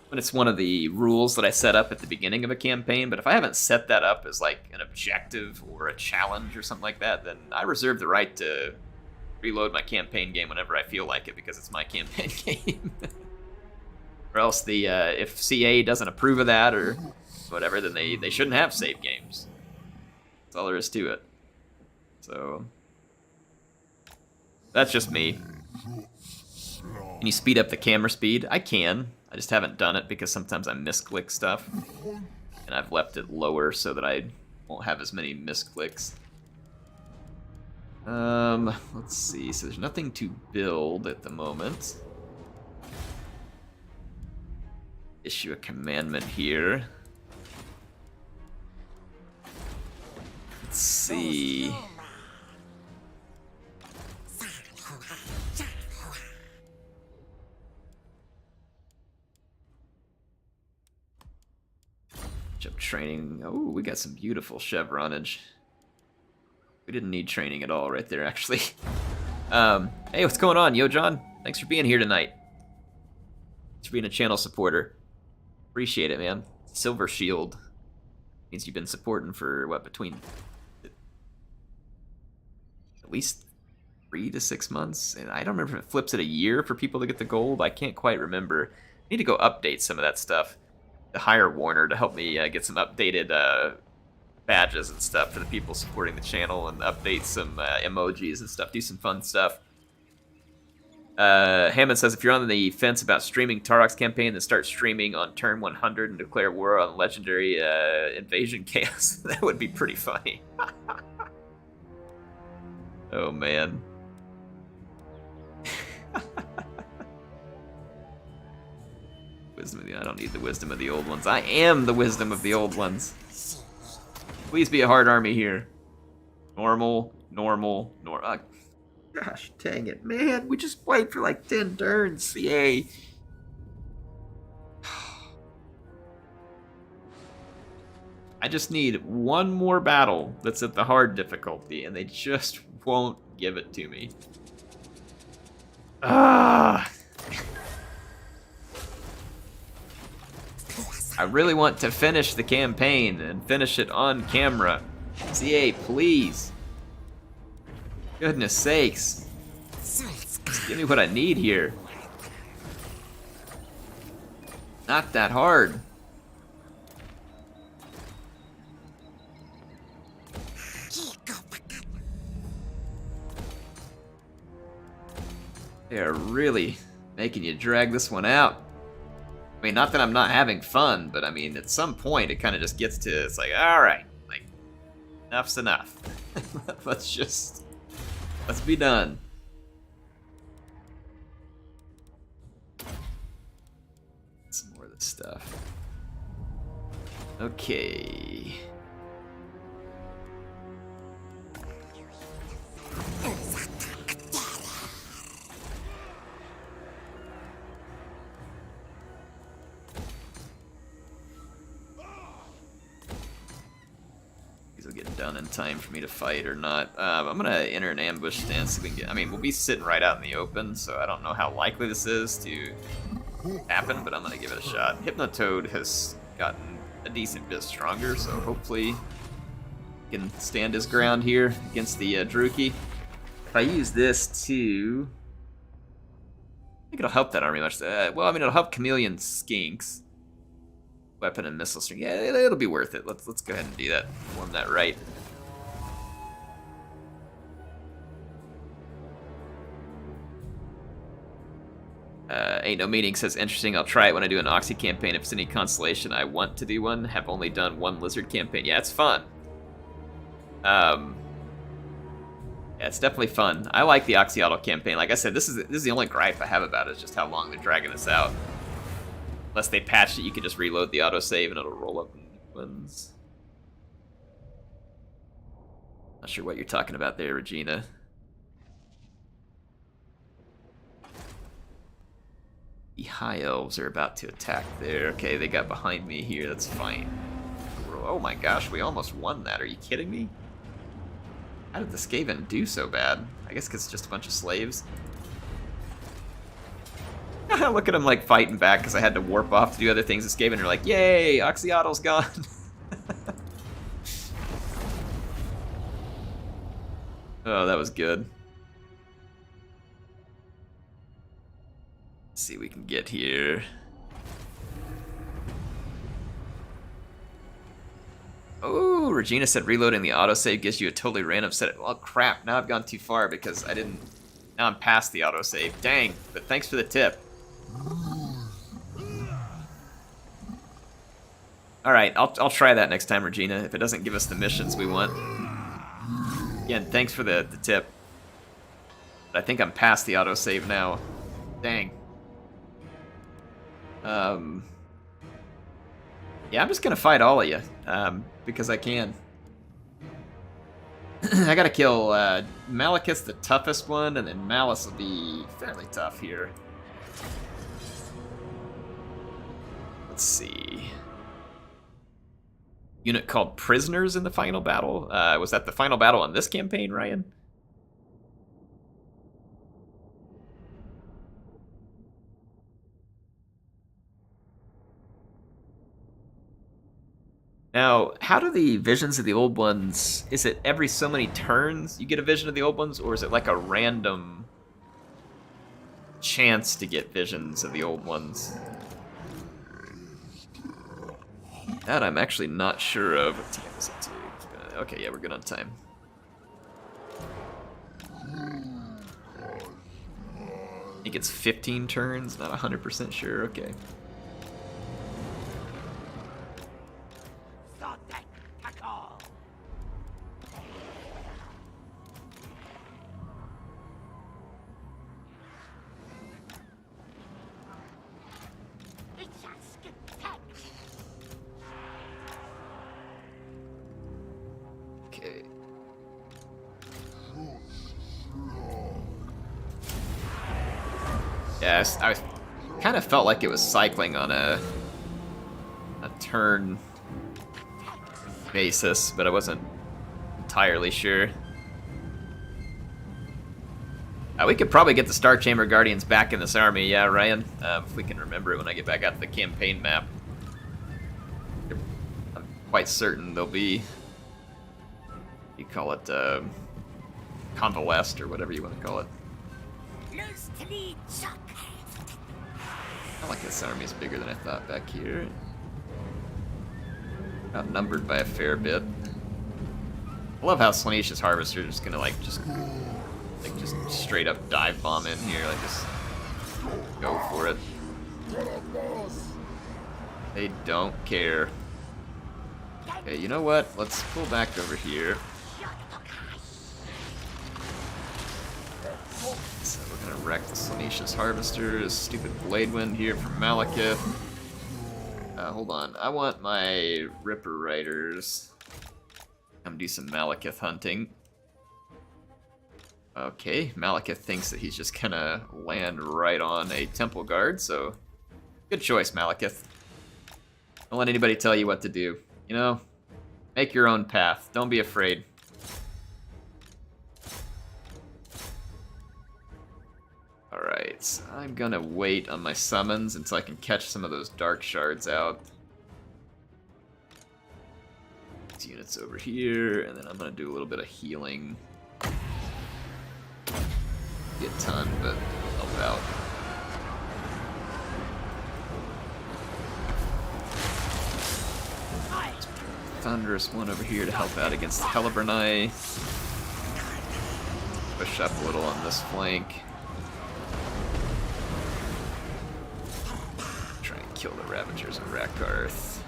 when it's one of the rules that I set up at the beginning of a campaign. But if I haven't set that up as like an objective or a challenge or something like that, then I reserve the right to reload my campaign game whenever I feel like it, because it's my campaign game. Or else the if CA doesn't approve of that or whatever, then they shouldn't have save games. That's all there is to it. So that's just me. Can you speed up the camera speed? I can. I just haven't done it because sometimes I misclick stuff, and I've left it lower so that I won't have as many misclicks. Let's see. So there's nothing to build at the moment. Issue a commandment here. Let's see. Up training. Oh, we got some beautiful chevronage. We didn't need training at all right there, actually. Hey, what's going on, Yo John? Thanks for being here tonight. Thanks for being a channel supporter. Appreciate it, man. Silver Shield. Means you've been supporting for, what, between at least 3 to 6 months? And I don't remember if it flips at a year for people to get the gold. I can't quite remember. I need to go update some of that stuff. To hire Warner to help me get some updated badges and stuff for the people supporting the channel, and update some emojis and stuff, do some fun stuff. Hammond says, if you're on the fence about streaming Tarox campaign, then start streaming on turn 100 and declare war on legendary invasion chaos. That would be pretty funny. Oh man. Wisdom of the, I don't need the wisdom of the old ones. I am the wisdom of the old ones. Please be a hard army here. Normal. Gosh, dang it, man. We just played for like 10 turns, CA. I just need one more battle that's at the hard difficulty, and they just won't give it to me. Ah. I really want to finish the campaign and finish it on camera. CA, please. Goodness sakes. Just give me what I need here. Not that hard. They are really making you drag this one out. I mean, not that I'm not having fun, but I mean, at some point it kind of just gets to, it's like, alright, like, enough's enough. let's be done. Some more of this stuff. Okay. These will get done in time for me to fight or not. I'm gonna enter an ambush stance so we can get. I mean, we'll be sitting right out in the open, so I don't know how likely this is to happen, but I'm gonna give it a shot. Hypnotoad has gotten a decent bit stronger, so hopefully he can stand his ground here against the Druki. If I use this to, I think it'll help that army much. Well, I mean, it'll help Chameleon Skinks. Weapon and missile string. Yeah, it'll be worth it. Let's go ahead and do that. Form that right. Ain't No Meaning says, interesting, I'll try it when I do an Oxy campaign. If it's any consolation, I want to do one. Have only done one Lizard campaign. Yeah, it's fun. Yeah, it's definitely fun. I like the Oxyotl campaign. Like I said, this is the only gripe I have about it, is just how long they're dragging us out. Unless they patched it, you can just reload the autosave and it'll roll up in new ones. Not sure what you're talking about there, Regina. The High Elves are about to attack there. Okay, they got behind me here. That's fine. Oh my gosh, we almost won that. Are you kidding me? How did the Skaven do so bad? I guess because it's just a bunch of slaves. Look at them like fighting back because I had to warp off to do other things. The Skaven are like, yay, Oxyotl's gone. Oh, that was good. Let's see what we can get here. Oh, Regina said reloading the autosave gives you a totally random set. Well, crap, now I've gone too far because I didn't. Now I'm past the autosave. Dang, but thanks for the tip. Alright, I'll try that next time, Regina, if it doesn't give us the missions we want. Again, thanks for the tip. But I think I'm past the autosave now. Dang. Yeah, I'm just gonna fight all of you, because I can. I gotta kill Malekith's the toughest one, and then Malice will be fairly tough here. Let's see. Unit called Prisoners in the final battle. Was that the final battle on this campaign, Ryan? Now, how do the visions of the old ones, is it every so many turns you get a vision of the old ones, or is it like a random chance to get visions of the old ones? That I'm actually not sure of. What time is it? Okay, yeah, we're good on time. I think it's 15 turns, not 100% sure, okay. Yes, I kind of felt like it was cycling on a turn basis, but I wasn't entirely sure. We could probably get the Star Chamber Guardians back in this army, yeah, Ryan? If we can remember it when I get back out to the campaign map. I'm quite certain they'll be You call it convalesced or whatever you want to call it. I like this army is bigger than I thought back here. Outnumbered by a fair bit. I love how Slaaneash's Harvester is gonna just straight up dive bomb in here, like just go for it. They don't care. Okay, you know what? Let's pull back over here. So we're gonna wreck the Slaaneash's Harvesters. Stupid Blade Wind here from Malekith. Hold on. I want my Ripper Riders. Come do some Malekith hunting. Okay, Malekith thinks that he's just gonna land right on a Temple Guard, so good choice, Malekith. Don't let anybody tell you what to do. You know, make your own path. Don't be afraid. Alright, so I'm gonna wait on my summons until I can catch some of those dark shards out. These units over here, and then I'm gonna do a little bit of healing. Get a ton, but help out. Thunderous one over here to help out against the Helleburnai. Push up a little on this flank. Try and kill the Ravagers of Rakarth.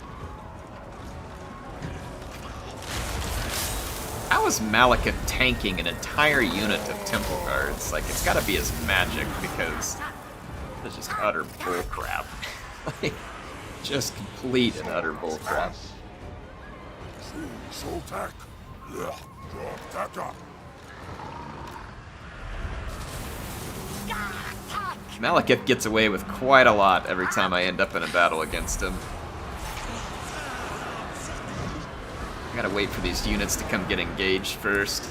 How is Malekith tanking an entire unit of Temple Guards? Like, it's gotta be his magic, because it's just utter bullcrap. Like, just complete and utter bullcrap. Malekith gets away with quite a lot every time I end up in a battle against him. I gotta wait for these units to come get engaged first.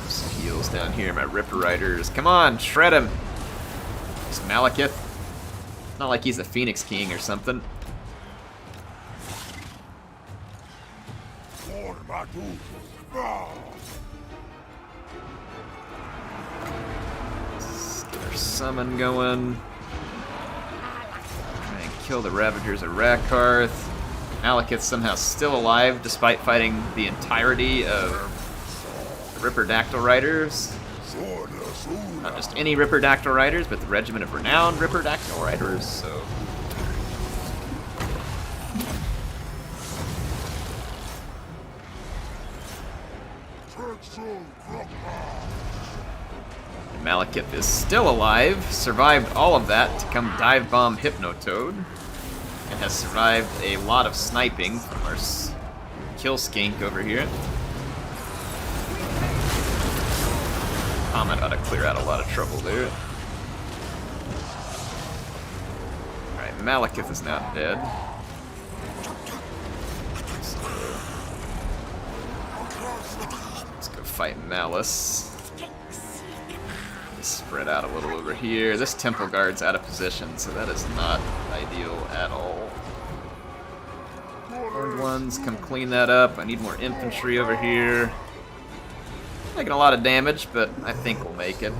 Some heals down here, my Ripper Riders. Come on, shred him! This Malekith. Not like he's a Phoenix King or something. Let's get our summon going. Try and kill the Ravagers of Rakarth. Malekith's somehow still alive despite fighting the entirety of the Ripperdactyl Riders. Not just any Ripperdactyl Riders, but the Regiment of Renowned Ripperdactyl Riders, so... Malekith is still alive, survived all of that to come dive bomb Hypnotoad, and has survived a lot of sniping from our kill skink over here. Comet ought to clear out a lot of trouble there. Alright, Malekith is now dead. Let's go fight Malice. Spread out a little over here. This Temple Guard's out of position, so that is not ideal at all. Horned ones, come clean that up. I need more infantry over here. Making a lot of damage, but I think we'll make it.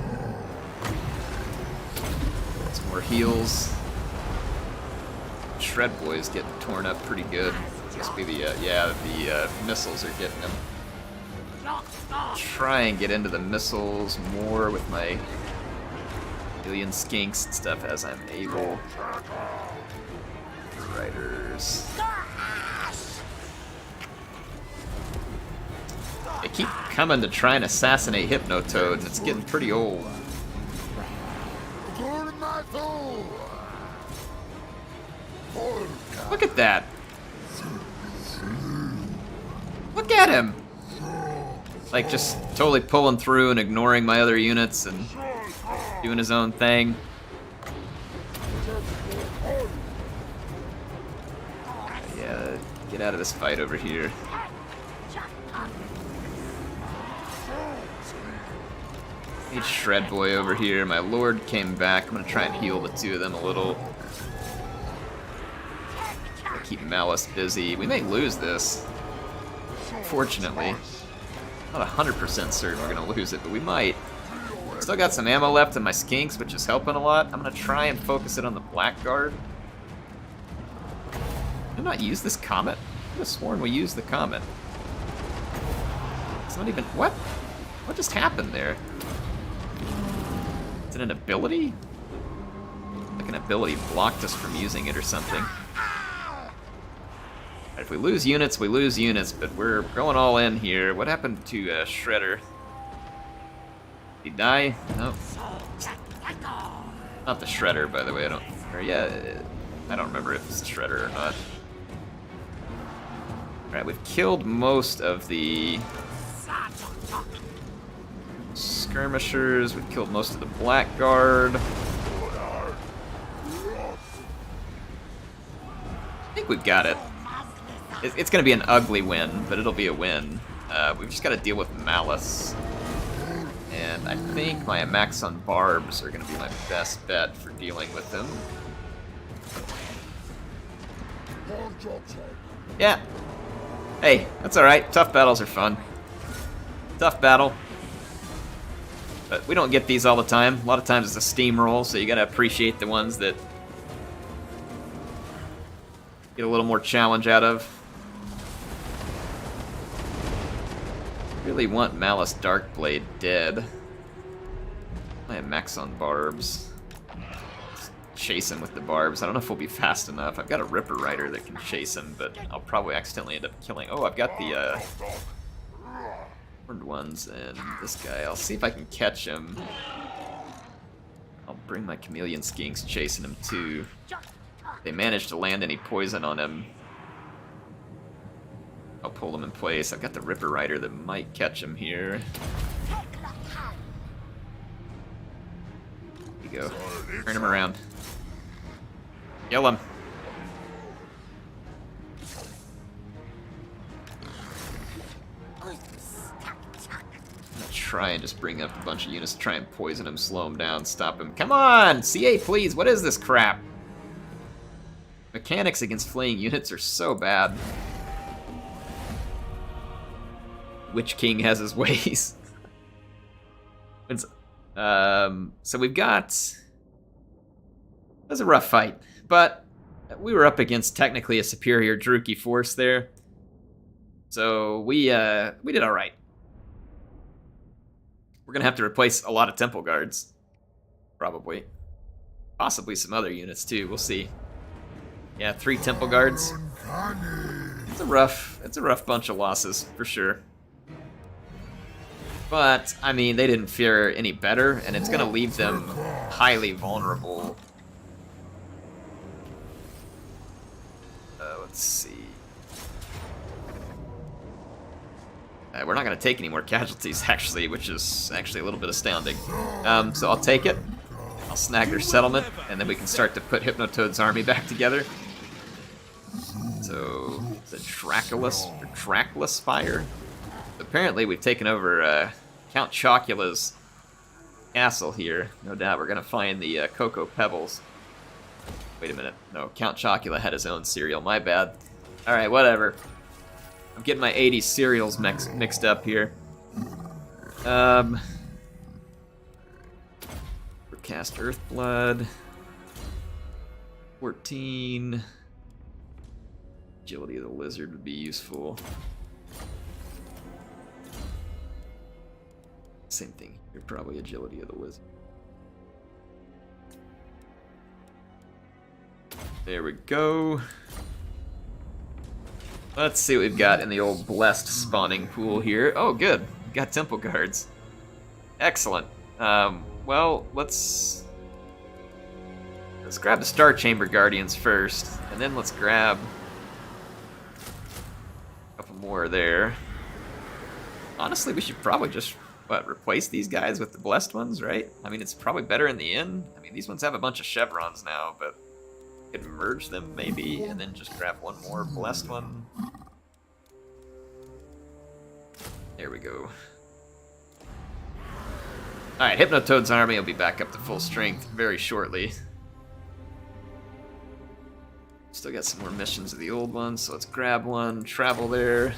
Some more heals. Shred Boy's getting torn up pretty good. Must be the missiles are getting him. Try and get into the missiles more with my billion skinks and stuff as I'm able. Riders. They keep coming to try and assassinate Hypnotoad, and it's getting pretty old. Look at that! Look at him! Like, just totally pulling through and ignoring my other units and doing his own thing. Yeah, get out of this fight over here. Need Shred Boy over here. My Lord came back. I'm gonna try and heal the two of them a little. keep Malice busy. We may lose this. Fortunately. Not 100% certain we're going to lose it, but we might. Still got some ammo left in my skinks, which is helping a lot. I'm going to try and focus it on the Blackguard. Did I not use this Comet? I could have sworn we used the Comet. It's not even... What? What just happened there? Is it an ability? Like an ability blocked us from using it or something. Right, if we lose units, we lose units, but we're going all in here. What happened to Shredder? Did he die? No. Not the Shredder, by the way. I don't... Or yeah, I don't remember if it's the Shredder or not. Alright, we've killed most of the skirmishers. We've killed most of the Blackguard. I think we've got it. It's going to be an ugly win, but it'll be a win. We've just got to deal with Malice. And I think my attacks on Barbs are going to be my best bet for dealing with him. Yeah. Hey, that's alright. Tough battles are fun. Tough battle. But we don't get these all the time. A lot of times it's a steamroll, so you gotta appreciate the ones that get a little more challenge out of. Really want Malice Darkblade dead. I have max on Barbs. Just chase him with the Barbs. I don't know if we'll be fast enough. I've got a Ripper Rider that can chase him, but I'll probably accidentally end up killing... Oh, I've got the horned ones and this guy. I'll see if I can catch him. I'll bring my Chameleon Skinks chasing him too. If they manage to land any poison on him, I'll pull him in place. I've got the Ripper Rider that might catch him here. There you go. Turn him around. Kill him. I'm gonna try and just bring up a bunch of units to try and poison him, slow him down, stop him. Come on! CA, please! What is this crap? Mechanics against fleeing units are so bad. Witch King has his ways. So we've got... That was a rough fight, but we were up against technically a superior Druchii force there. So we did all right. We're gonna have to replace a lot of Temple Guards, probably. Possibly some other units too. We'll see. Yeah, 3 Temple Guards. It's a rough bunch of losses for sure. But I mean, they didn't fare any better, and it's gonna leave them highly vulnerable. Let's see. We're not going to take any more casualties, actually, which is actually a little bit astounding. So I'll take it. I'll snag their settlement, and then we can start to put Hypnotoad's army back together. So, the Dracula Spire. Apparently, we've taken over Count Chocula's castle here. No doubt we're going to find the Cocoa Pebbles. Wait a minute. No, Count Chocula had his own cereal. My bad. Alright, whatever. I'm getting my 80s cereals mixed up here. Cast Earthblood. 14. Agility of the Lizard would be useful. Same thing here, probably Agility of the Lizard. There we go. Let's see what we've got in the old blessed spawning pool here. Oh, good. We've got Temple Guards. Excellent. Well, let's grab the Star Chamber Guardians first, and then let's grab a couple more there. Honestly, we should probably just, replace these guys with the blessed ones, right? I mean, it's probably better in the end. I mean, these ones have a bunch of chevrons now, but we could merge them maybe, and then just grab one more blessed one. There we go. Alright, Hypnotoad's army will be back up to full strength very shortly. Still got some more missions of the old ones, so let's grab one, travel there.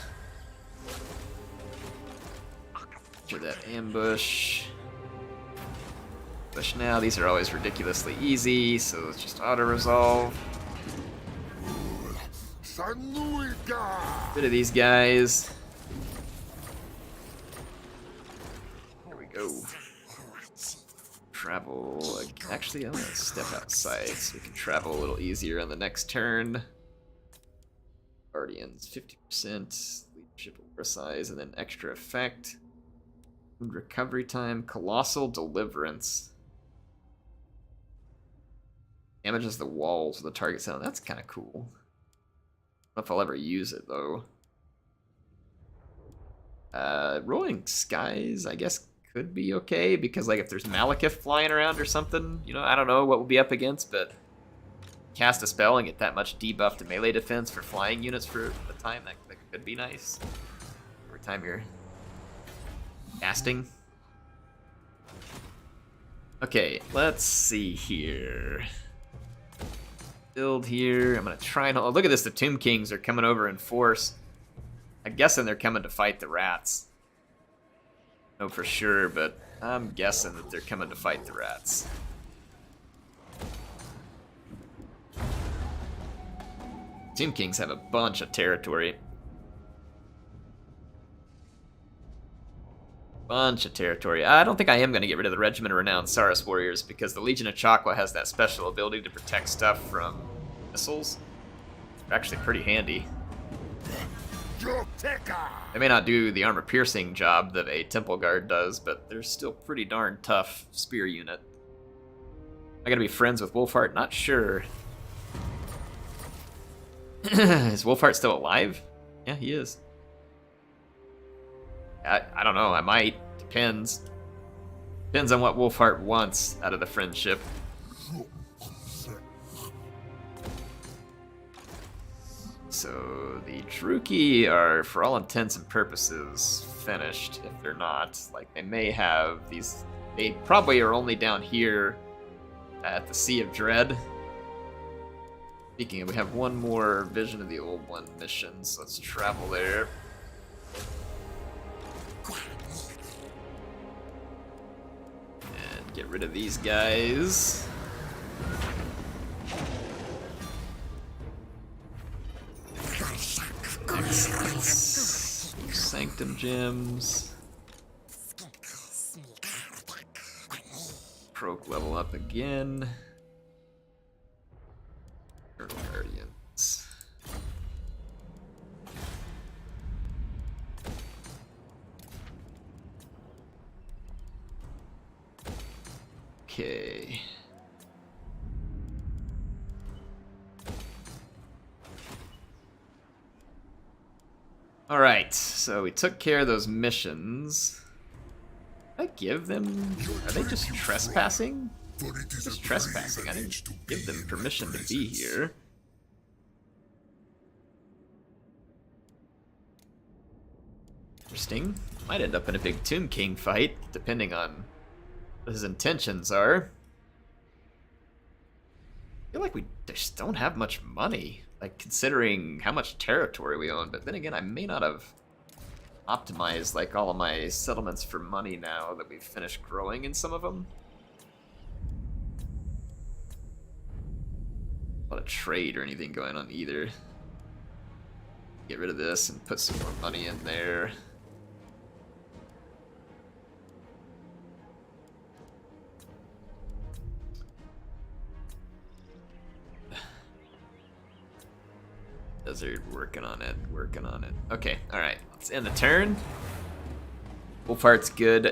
For that ambush. Ambush now, these are always ridiculously easy, so let's just auto-resolve. Rid of these guys. There we go. Travel. Actually, I'm gonna step outside so we can travel a little easier on the next turn. Guardians, 50%. Leadership size, and then extra effect. Recovery time. Colossal Deliverance. Damages the walls of the target cell. That's kind of cool. I don't know if I'll ever use it, though. Rolling Skies, I guess, could be okay, because like if there's Malekith flying around or something, you know, I don't know what we'll be up against, but cast a spell and get that much debuff to melee defense for flying units for the time, that could be nice. Every time you're casting. Okay, let's see here. Build here. I'm gonna try and... Oh, look at this, the Tomb Kings are coming over in force. I'm guessing they're coming to fight the rats. No, for sure, but I'm guessing that they're coming to fight the rats. Tomb Kings have a bunch of territory. I don't think I am going to get rid of the Regiment of Renowned Saurus Warriors, because the Legion of Chakwa has that special ability to protect stuff from missiles. They're actually pretty handy. They may not do the armor-piercing job that a Temple Guard does, but they're still pretty darn tough spear unit. I gotta be friends with Wolfheart? Not sure. Is Wolfheart still alive? Yeah, he is. I don't know, I might. Depends. Depends on what Wolfheart wants out of the friendship. So the Druki are, for all intents and purposes, finished. If they're not, like, they may have these... They probably are only down here at the Sea of Dread. Speaking of, we have one more Vision of the Old One mission, so let's travel there. And get rid of these guys. Sanctum gems. Croak level up again. Guardians. Okay. Alright, so we took care of those missions. Did I give them... Are they just trespassing? Just trespassing. I didn't give them permission to be here. Interesting. Might end up in a big Tomb King fight, depending on what his intentions are. I feel like we just don't have much money, like considering how much territory we own, but then again, I may not have optimized like all of my settlements for money now that we've finished growing in some of them. A lot of trade or anything going on either. Get rid of this and put some more money in there. Desert, working on it. Okay, alright, let's end the turn. Wolfheart's good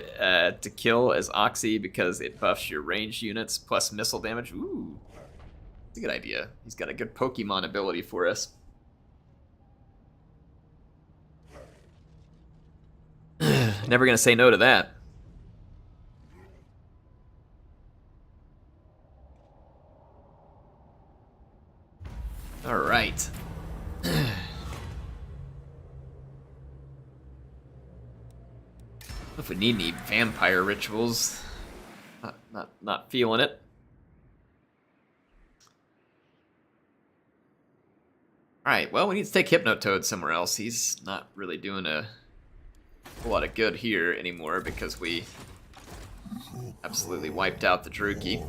to kill as Oxy because it buffs your ranged units plus missile damage. Ooh, that's a good idea. He's got a good Pokemon ability for us. Never gonna say no to that. Alright. If we need any vampire rituals, not feeling it. Alright, well, we need to take Hypnotoad somewhere else. He's not really doing a whole lot of good here anymore because we absolutely wiped out the Druki.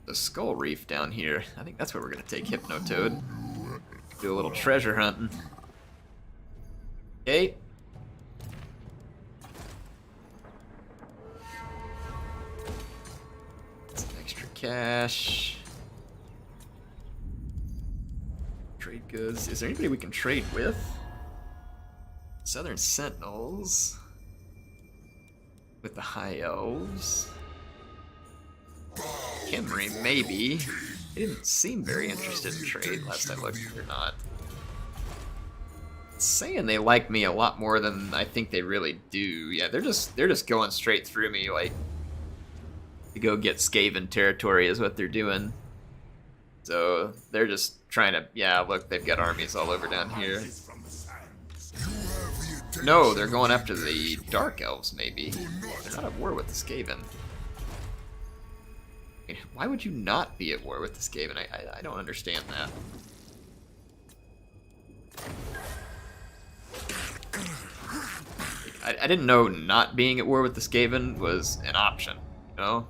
The Skull Reef down here. I think that's where we're going to take Hypnotoad. Do a little treasure hunting. Okay. Some extra cash. Trade goods. Is there anybody we can trade with? Southern Sentinels. With the High Elves. Kimry, maybe. They didn't seem very interested in trade last I looked, or not. It's saying they like me a lot more than I think they really do. Yeah, they're just going straight through me, like to go get Skaven territory is what they're doing. So they're just trying to, yeah, look, they've got armies all over down here. No, they're going after the Dark Elves, maybe. They're not at war with the Skaven. I mean, why would you not be at war with the Skaven? I don't understand that. I didn't know not being at war with the Skaven was an option, you know?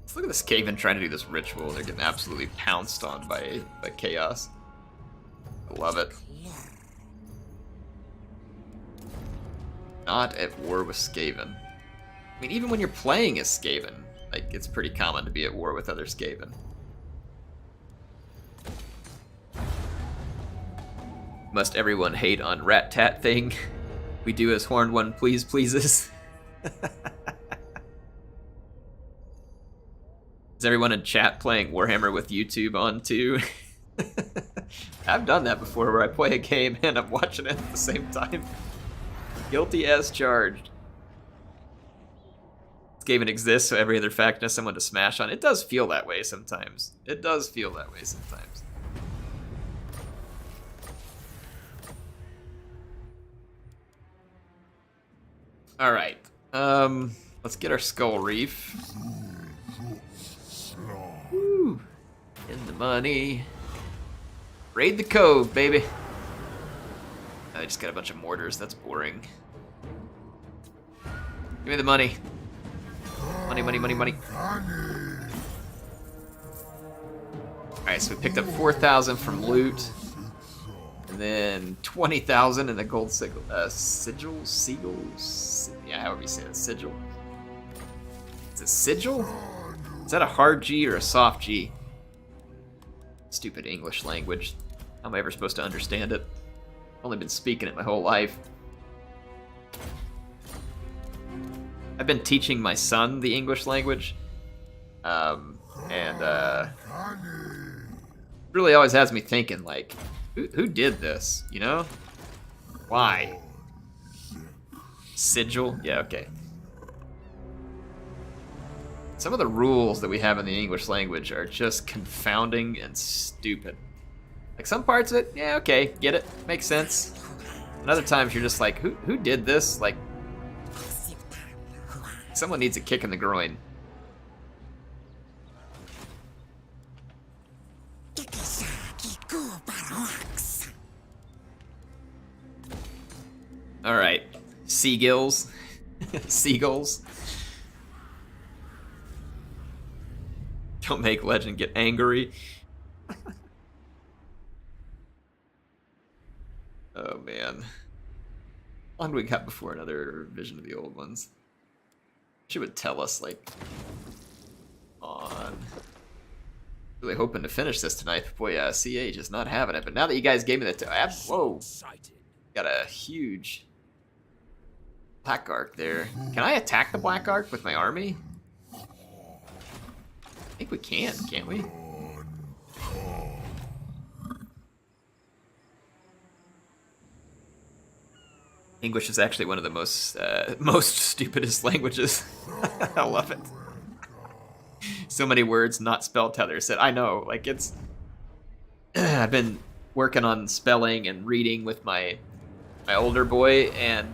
Let's look at the Skaven trying to do this ritual. They're getting absolutely pounced on by chaos. I love it. Not at war with Skaven. I mean, even when you're playing as Skaven, like, it's pretty common to be at war with other Skaven. Must everyone hate on Rat Tat thing? We do as Horned One pleases. Is everyone in chat playing Warhammer with YouTube on too? I've done that before where I play a game and I'm watching it at the same time. Guilty as charged. Skaven exists so every other fact has someone to smash on. It does feel that way sometimes. It does feel that way sometimes. Alright. Let's get our Skull Reef. Woo! In the money. Raid the cove, baby. I just got a bunch of mortars. That's boring. Give me the money. Money, money, money, money. Alright, so we picked up 4,000 from loot. And then 20,000 in the gold sigil. Yeah, however you say it. Sigil. Is it sigil? Is that a hard G or a soft G? Stupid English language. How am I ever supposed to understand it? I've only been speaking it my whole life. I've been teaching my son the English language. Really always has me thinking, like, who did this, you know? Why? Sigil? Yeah, okay. Some of the rules that we have in the English language are just confounding and stupid. Like, some parts of it, yeah, okay, get it, makes sense. And other times you're just like, who did this? Like, someone needs a kick in the groin. Alright, seagills. Seagulls. Don't make legend get angry. Oh man. How long do we got before another vision of the old ones? She would tell us, like, on. Really hoping to finish this tonight. Boy, CA just not having it. But now that you guys gave me the whoa, got a huge Black Ark there. Can I attack the Black Ark with my army? I think we can, can't we? English is actually one of the most stupidest languages. I love it. So many words not spelled how they're said. I know, like, it's... I've been working on spelling and reading with my older boy, and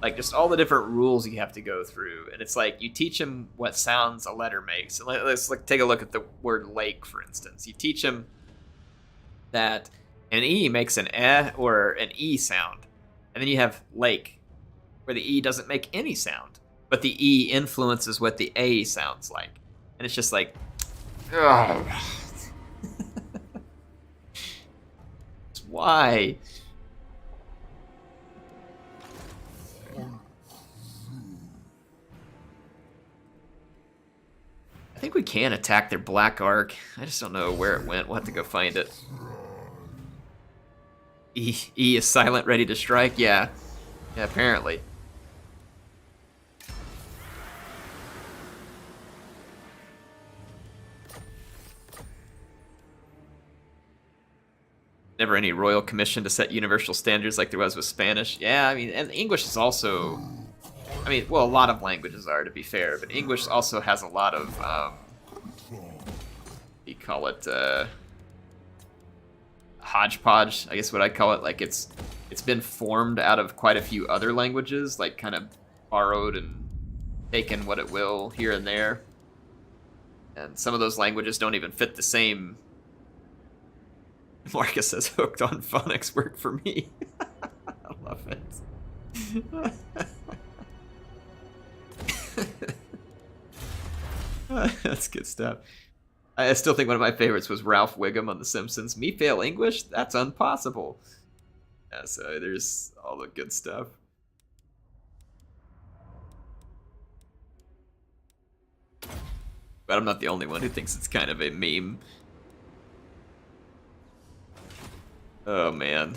Like, just all the different rules you have to go through. And it's like, you teach them what sounds a letter makes. And let's take a look at the word lake, for instance. You teach them that an E makes an eh or an E sound. And then you have lake, where the E doesn't make any sound. But the E influences what the A sounds like. And it's just like, ugh. Why? I think we can attack their black arc. I just don't know where it went. We'll have to go find it. E is silent, ready to strike? Yeah. Yeah, apparently. Never any royal commission to set universal standards like there was with Spanish. Yeah, I mean, and English is also... I mean, well, a lot of languages are, to be fair, but English also has a lot of, you call it, hodgepodge, I guess what I call it. Like, it's been formed out of quite a few other languages, like, kind of borrowed and taken what it will here and there. And some of those languages don't even fit the same... Marcus says hooked on phonics work for me. I love it. That's good stuff. I still think one of my favorites was Ralph Wiggum on The Simpsons. Me fail English? That's impossible. Yeah, so there's all the good stuff. But I'm not the only one who thinks it's kind of a meme. Oh, man.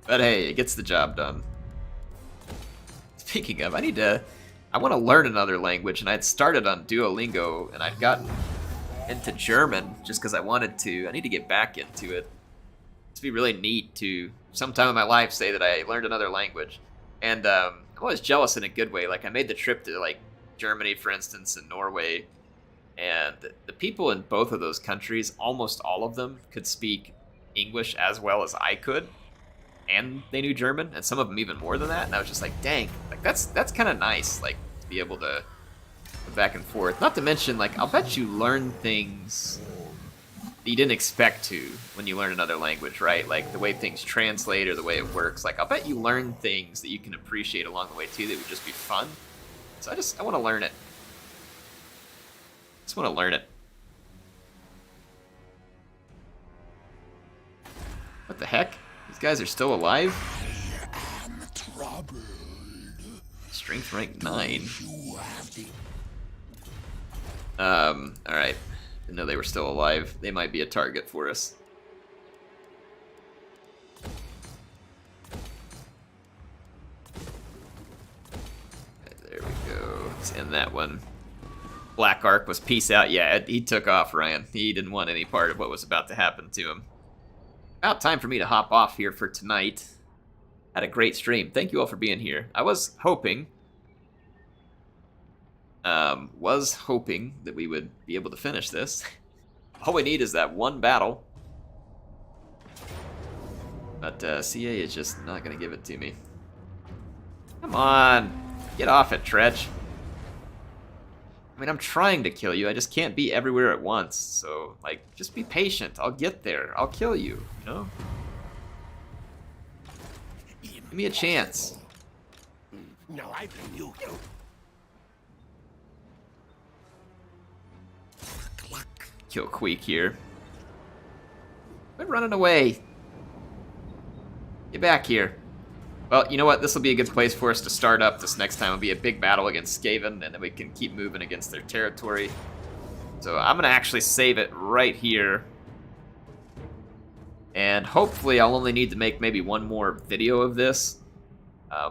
But hey, it gets the job done. Speaking of, I want to learn another language, and I'd started on Duolingo, and I'd gotten into German just because I wanted to. I need to get back into it. It'd be really neat to, sometime in my life, say that I learned another language. And I'm always jealous in a good way. Like, I made the trip to, like, Germany, for instance, and Norway. And the people in both of those countries, almost all of them, could speak English as well as I could. And they knew German, and some of them even more than that. And I was just like, dang, like that's kind of nice, like, to be able to go back and forth. Not to mention, like, I'll bet you learn things that you didn't expect to when you learn another language, right? Like, the way things translate or the way it works. Like, I'll bet you learn things that you can appreciate along the way, too, that would just be fun. So I want to learn it. Just want to learn it. What the heck? These guys are still alive? Strength rank 9. Alright. Didn't know they were still alive. They might be a target for us. Okay, there we go. Let's end that one. Black Ark was peace out. Yeah, he took off, Ryan. He didn't want any part of what was about to happen to him. About time for me to hop off here for tonight. Had a great stream. Thank you all for being here. I was hoping that we would be able to finish this. All we need is that one battle. But CA is just not going to give it to me. Come on. Get off it, Tretch. I mean, I'm trying to kill you. I just can't be everywhere at once. So, like, just be patient. I'll get there. I'll kill you, you know? Give me a chance.
No, I blame you.
Kill Queek here. Quit running away. Get back here. Well, you know what? This will be a good place for us to start up. This next time will be a big battle against Skaven, and then we can keep moving against their territory. So I'm going to actually save it right here. And hopefully I'll only need to make maybe one more video of this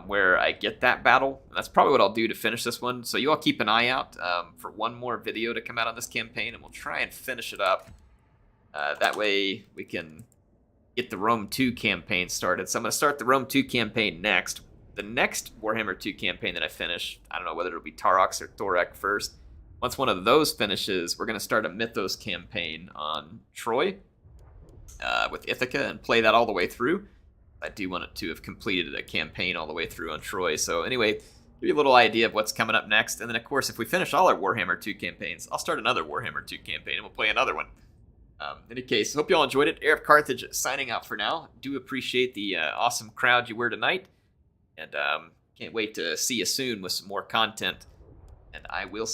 where I get that battle. And that's probably what I'll do to finish this one. So you all keep an eye out for one more video to come out on this campaign, and we'll try and finish it up. That way we can get the Rome 2 campaign started. So I'm going to start the Rome 2 campaign next. The next Warhammer 2 campaign that I finish, I don't know whether it'll be Tarox or Thorek first. Once one of those finishes, we're going to start a Mythos campaign on Troy with Ithaca and play that all the way through. I do want to have completed a campaign all the way through on Troy. So anyway, give you a little idea of what's coming up next. And then, of course, if we finish all our Warhammer 2 campaigns, I'll start another Warhammer 2 campaign, and we'll play another one. In any case, hope you all enjoyed it. HeirofCarthage signing out for now. Do appreciate the awesome crowd you were tonight. And can't wait to see you soon with some more content. And I will